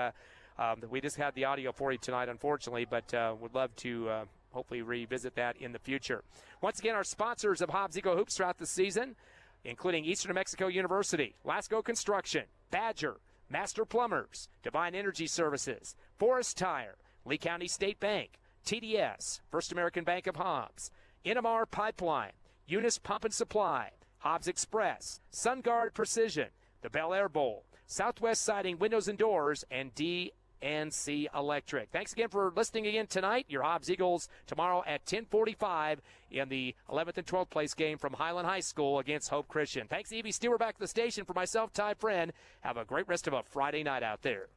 we just had the audio for you tonight, unfortunately, but would love to hopefully revisit that in the future. Once again, our sponsors of Hobbs Eagle Hoops throughout the season, including Eastern New Mexico University, Lasco Construction, Badger, Master Plumbers, Divine Energy Services, Forest Tire, Lee County State Bank, TDS, First American Bank of Hobbs, NMR Pipeline, Eunice Pump and Supply, Hobbs Express, SunGuard Precision, the Bel Air Bowl, Southwest Siding Windows and Doors, and DNC Electric. Thanks again for listening again tonight. Your Hobbs Eagles tomorrow at 10:45 in the 11th and 12th place game from Highland High School against Hope Christian. Thanks, Evie Stewart, back to the station. For myself, Ty Friend, have a great rest of a Friday night out there.